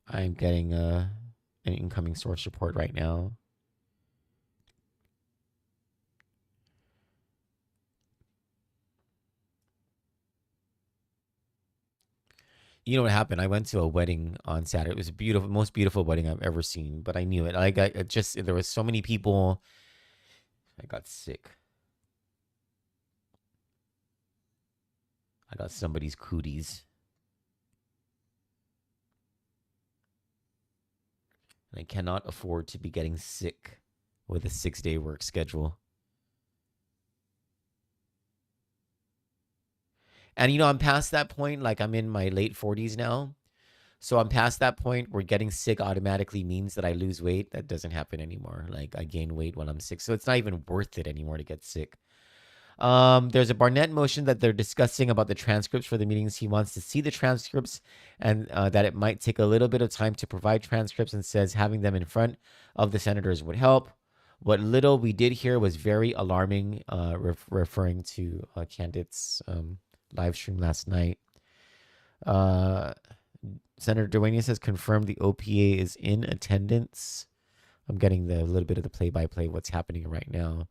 I'm getting an incoming source report right now. You know what happened? I went to a wedding on Saturday. It was a beautiful, most beautiful wedding I've ever seen. But I knew it. There was so many people. I got sick. I got somebody's cooties. And I cannot afford to be getting sick with a 6-day work schedule. And, I'm past that point. Like, I'm in my late 40s now. So I'm past that point where getting sick automatically means that I lose weight. That doesn't happen anymore. Like I gain weight when I'm sick. So it's not even worth it anymore to get sick. There's a Barnett motion that they're discussing about the transcripts for the meetings. He wants to see the transcripts and that it might take a little bit of time to provide transcripts, and says having them in front of the senators would help. What little we did hear was very alarming, referring to Kandit's live stream last night. Senator Duenas has confirmed the OPA is in attendance. I'm getting the little bit of the play-by-play of what's happening right now.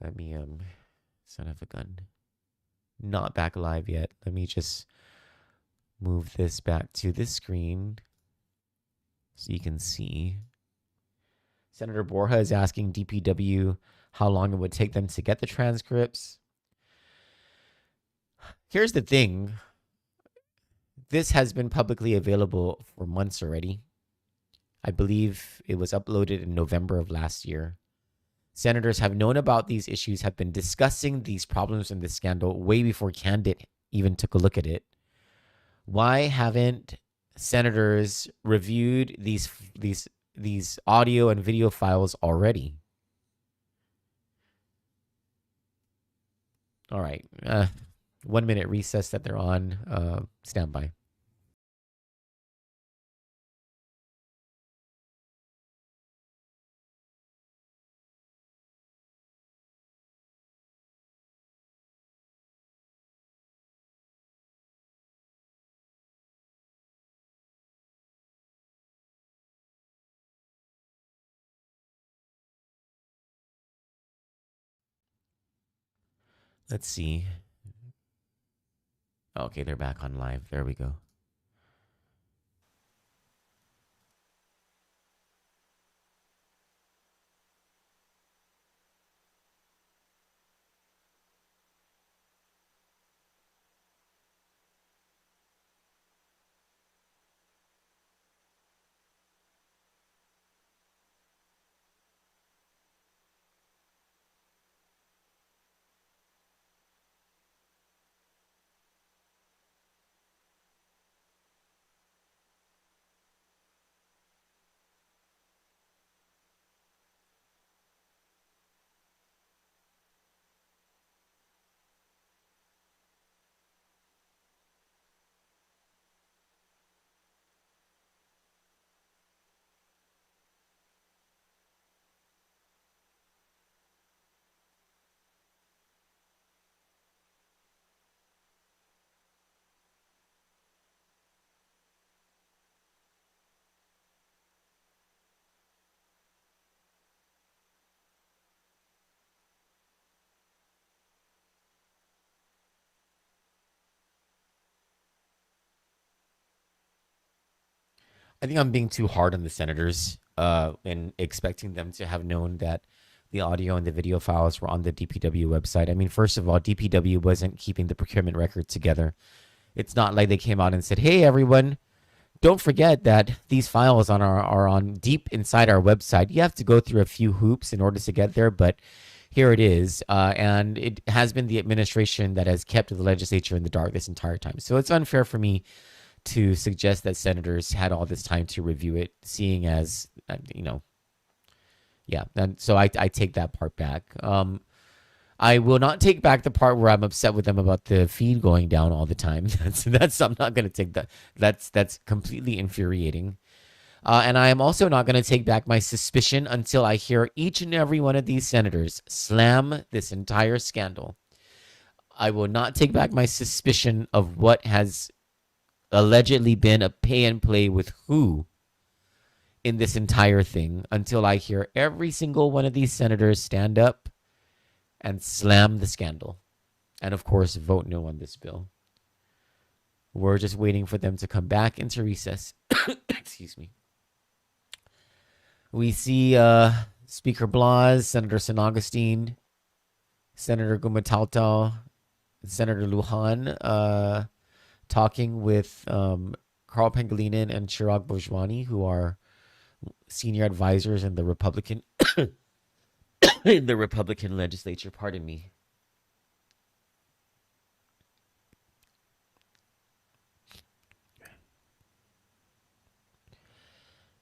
Let me, son of a gun. Not back live yet. Let me just move this back to this screen so you can see. Senator Borja is asking DPW how long it would take them to get the transcripts. Here's the thing. This has been publicly available for months already. I believe it was uploaded in November of last year. Senators have known about these issues, have been discussing these problems in this scandal way before Kandit even took a look at it. Why haven't senators reviewed these audio and video files already? All right. 1 minute recess that they're on. Stand by. Let's see. Okay, they're back on live. There we go. I think I'm being too hard on the senators and expecting them to have known that the audio and the video files were on the DPW website. I mean, first of all, DPW wasn't keeping the procurement record together. It's not like they came out and said, hey, everyone, don't forget that these files are on deep inside our website. You have to go through a few hoops in order to get there, but here it is. And it has been the administration that has kept the legislature in the dark this entire time. So it's unfair for me to suggest that senators had all this time to review it, seeing as, yeah. And so I take that part back. I will not take back the part where I'm upset with them about the feed going down all the time. I'm not going to take that. That's completely infuriating. And I am also not going to take back my suspicion until I hear each and every one of these senators slam this entire scandal. I will not take back my suspicion of what has allegedly been a pay and play with who in this entire thing until I hear every single one of these senators stand up and slam the scandal. And of course, vote no on this bill. We're just waiting for them to come back into recess. Excuse me. We see Speaker Blas, Senator San Augustine, Senator Gumataltao, Senator Lujan, talking with Carl Pangilinan and Chirag Bojwani, who are senior advisors in the Republican in the Republican legislature. Pardon me.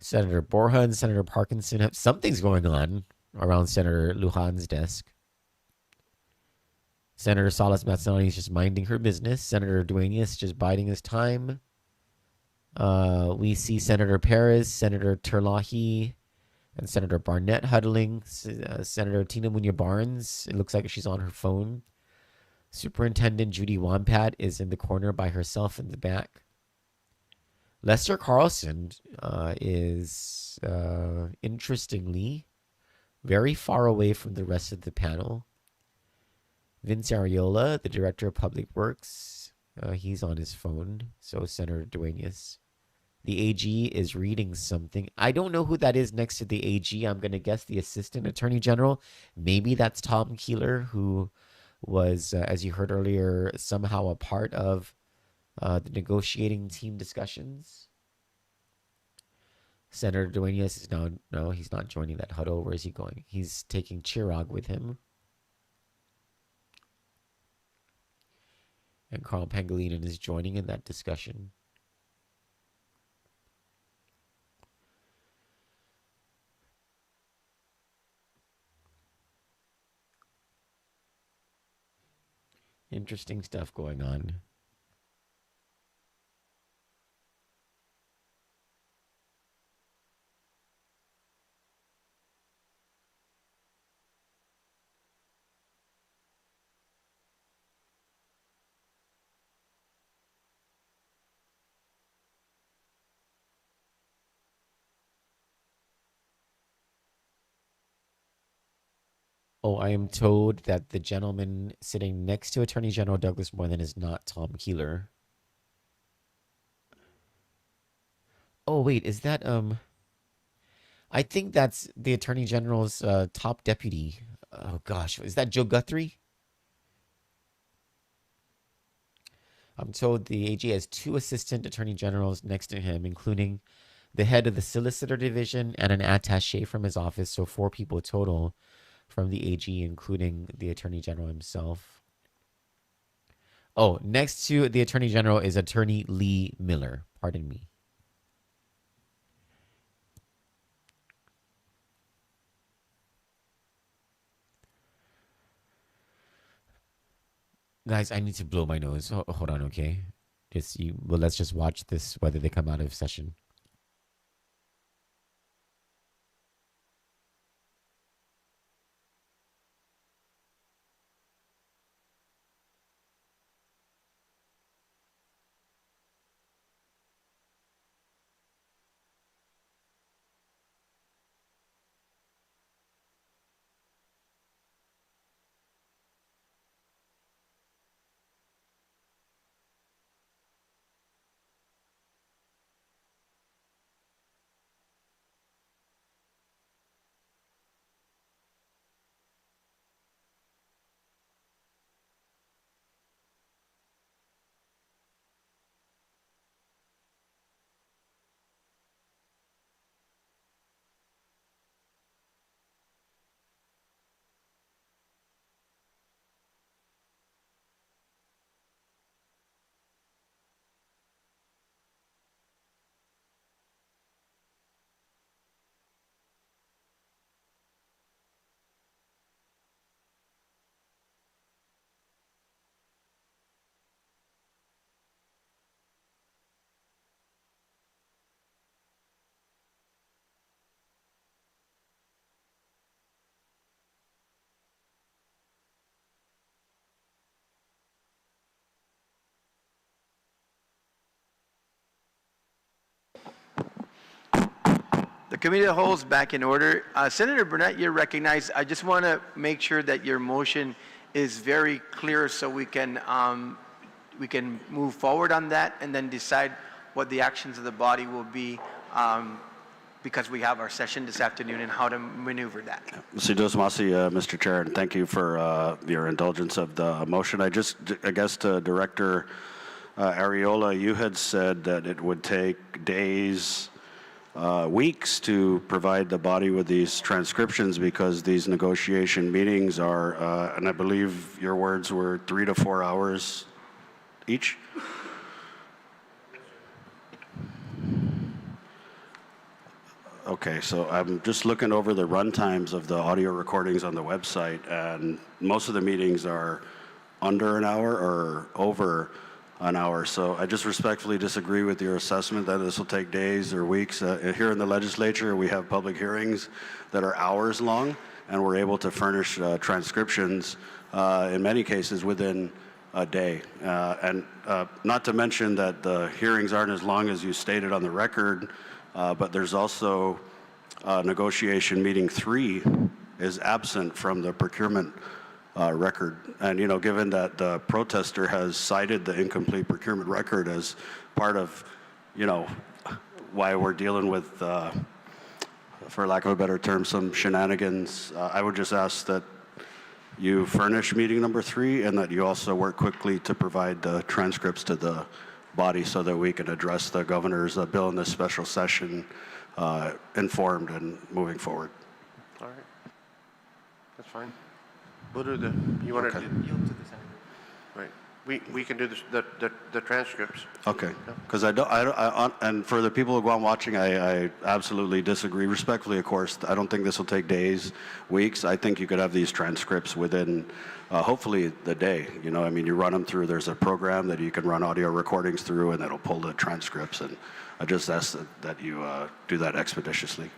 Senator Borja and Senator Parkinson have something's going on around Senator Lujan's desk. Senator Salas Mazzoni is just minding her business. Senator Dueñas just biding his time. We see Senator Perez, Senator Terlahi, and Senator Barnett huddling. Senator Tina Muñoz Barnes, it looks like she's on her phone. Superintendent Judy Wampat is in the corner by herself in the back. Lester Carlson is, interestingly, very far away from the rest of the panel. Vince Ariola, the Director of Public Works, he's on his phone. So Senator Dueñas. The AG is reading something. I don't know who that is next to the AG. I'm going to guess the Assistant Attorney General. Maybe that's Tom Keeler, who was, as you heard earlier, somehow a part of the negotiating team discussions. Senator Dueñas is now, no, he's not joining that huddle. Where is he going? He's taking Chirag with him. And Carl Pangilinan is joining in that discussion. Interesting stuff going on. Oh, I am told that the gentleman sitting next to Attorney General Douglas Moreland is not Tom Keeler. Oh, wait, is that, I think that's the Attorney General's top deputy. Oh, gosh, is that Joe Guthrie? I'm told the AG has 2 assistant attorney generals next to him, including the head of the solicitor division and an attaché from his office, so 4 people total from the AG, including the Attorney General himself. Oh, next to the Attorney General is Attorney Lee Miller. Pardon me. Guys, I need to blow my nose. Hold on, okay? Well, let's just watch this, whether they come out of session. The committee of the whole is back in order. Senator Burnett, you're recognized. I just want to make sure that your motion is very clear so we can move forward on that and then decide what the actions of the body will be because we have our session this afternoon and how to maneuver that. Mr. Dosmasi, Mr. Chair, and thank you for your indulgence of the motion. I guess to Director Ariola, you had said that it would take days, weeks to provide the body with these transcriptions because these negotiation meetings are, and I believe your words were 3 to 4 hours each? Okay, so I'm just looking over the run times of the audio recordings on the website, and most of the meetings are under an hour or over an hour. So I just respectfully disagree with your assessment that this will take days or weeks. Here in the legislature, we have public hearings that are hours long, and we're able to furnish transcriptions in many cases within a day. And not to mention that the hearings aren't as long as you stated on the record, but there's also negotiation meeting 3 is absent from the procurement record. And, you know, given that the protester has cited the incomplete procurement record as part of, you know, why we're dealing with, for lack of a better term, some shenanigans, I would just ask that you furnish meeting number 3 and that you also work quickly to provide the transcripts to the body so that we can address the governor's bill in this special session informed and moving forward. All right. That's fine. We'll do the, you want to yield to the senator? Right. We can do the transcripts. Okay. Because and for the people of Guam watching, I absolutely disagree. Respectfully, of course, I don't think this will take days, weeks. I think you could have these transcripts within, hopefully, the day. You know, I mean, you run them through, there's a program that you can run audio recordings through, and it'll pull the transcripts. And I just ask that you do that expeditiously.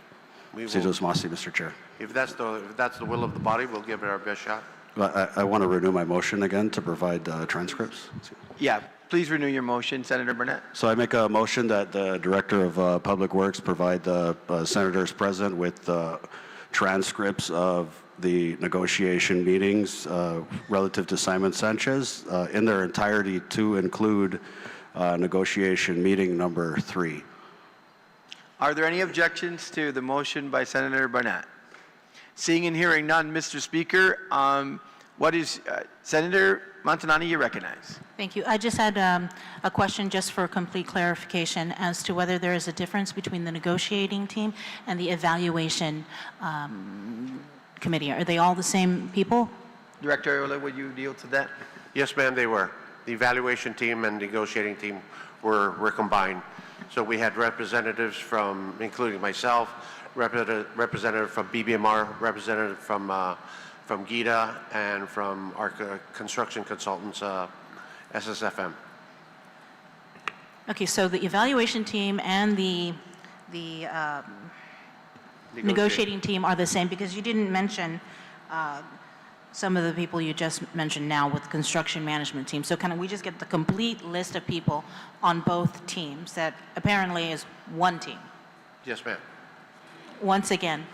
Mr. Chair. If that's the will of the body, we'll give it our best shot. I want to renew my motion again to provide transcripts. Yeah, please renew your motion, Senator Burnett. So I make a motion that the Director of Public Works provide the senators present with transcripts of the negotiation meetings relative to Simon Sanchez in their entirety to include negotiation meeting number 3. Are there any objections to the motion by Senator Burnett? Seeing and hearing none, Mr. Speaker, Senator Montanani, you recognize. Thank you. I just had a question just for complete clarification as to whether there is a difference between the negotiating team and the evaluation committee. Are they all the same people? Director Ayola, would you deal to that? Yes, ma'am, they were. The evaluation team and negotiating team were combined. So we had representatives from, including myself, representative from BBMR, representative from GITA, and from our construction consultants, SSFM. Okay, so the evaluation team and the negotiating team are the same, because you didn't mention some of the people you just mentioned now with construction management team. So can we just get the complete list of people on both teams that apparently is one team? Yes, ma'am. Once again,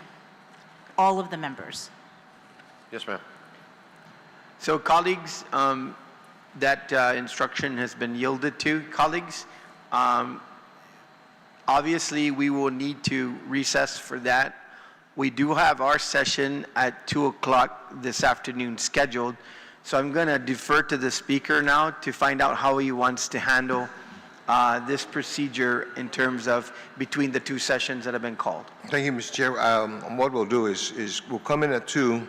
all of the members. Yes, ma'am. So colleagues, that instruction has been yielded to. Colleagues, obviously we will need to recess for that. We do have our session at 2 o'clock this afternoon scheduled. So I'm going to defer to the speaker now to find out how he wants to handle this procedure in terms of between the 2 sessions that have been called. Thank you, Mr. Chair. What we'll do is we'll come in at 2,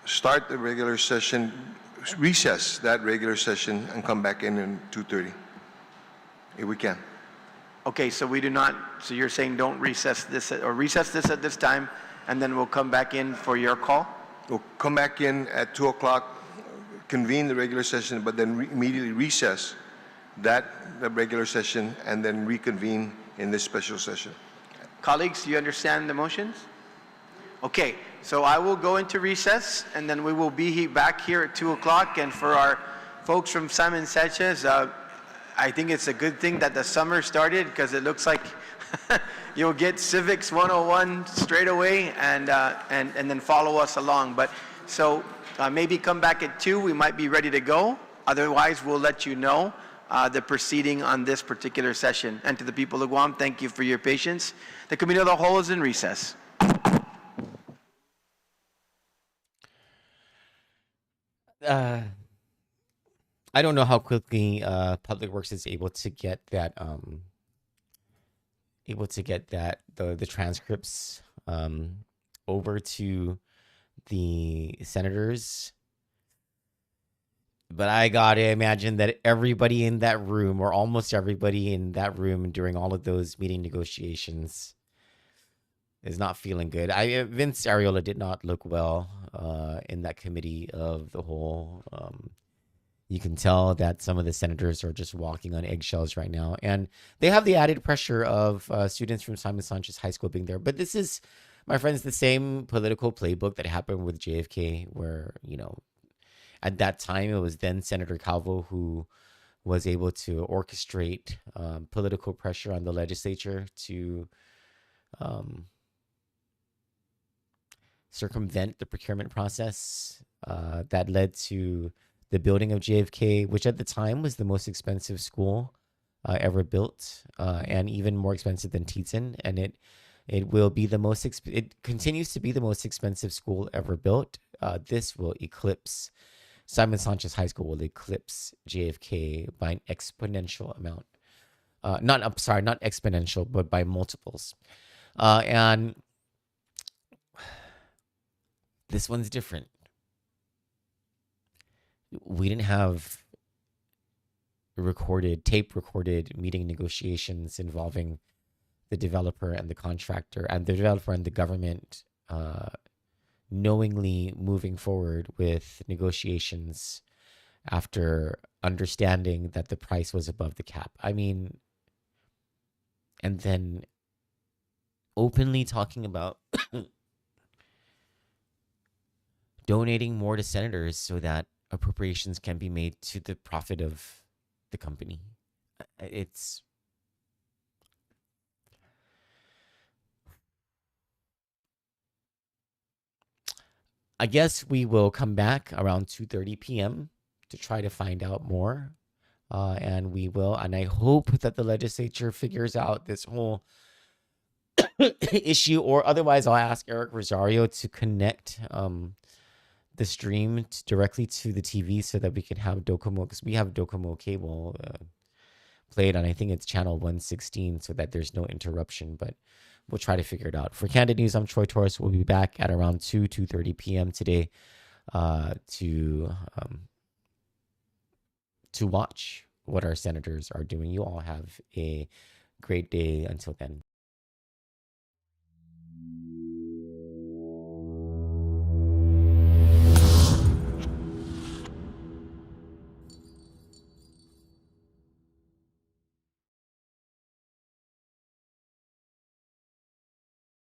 start the regular session, recess that regular session, and come back in 2:30, if we can. Okay, so we do not, so you're saying don't recess this, or recess this at this time, and then we'll come back in for your call? We'll come back in at 2 o'clock, convene the regular session, but then immediately recess the regular session, and then reconvene in this special session. Colleagues, do you understand the motions? Okay, so I will go into recess, and then we will be back here at 2 o'clock. And for our folks from Simon Sanchez, I think it's a good thing that the summer started, because it looks like you'll get Civics 101 straight away, and then follow us along. But so maybe come back at 2, we might be ready to go. Otherwise, we'll let you know the proceeding on this particular session. And to the people of Guam, thank you for your patience. The Committee of the Whole is in recess. I don't know how quickly Public Works is able to get that the transcripts over to the senators. But I gotta imagine that everybody in that room, or almost everybody in that room during all of those meeting negotiations, is not feeling good. Vince Ariola did not look well in that committee of the whole. You can tell that some of the senators are just walking on eggshells right now. And they have the added pressure of students from Simon Sanchez High School being there. But this is, my friends, the same political playbook that happened with JFK, where, at that time, it was then Senator Calvo who was able to orchestrate political pressure on the legislature to circumvent the procurement process that led to the building of JFK, which at the time was the most expensive school ever built, and even more expensive than Teton. And it will be the most. It continues to be the most expensive school ever built. This will eclipse Simon Sanchez High School. Will eclipse JFK by an exponential amount. Not exponential, but by multiples. And this one's different. We didn't have tape recorded meeting negotiations involving the developer and the contractor, and the developer and the government knowingly moving forward with negotiations after understanding that the price was above the cap. I mean, and then openly talking about donating more to senators so that appropriations can be made to the profit of the company. It's I guess we will come back around 2:30 p.m. to try to find out more. And I hope that the legislature figures out this whole issue, or otherwise I'll ask Eric Rosario to connect the stream directly to the TV so that we can have Docomo, because we have Docomo cable played on, I think it's channel 116, so that there's no interruption, but we'll try to figure it out. For Kandit News, I'm Troy Torres. We'll be back at around 2:30 p.m. today to watch what our senators are doing. You all have a great day until then.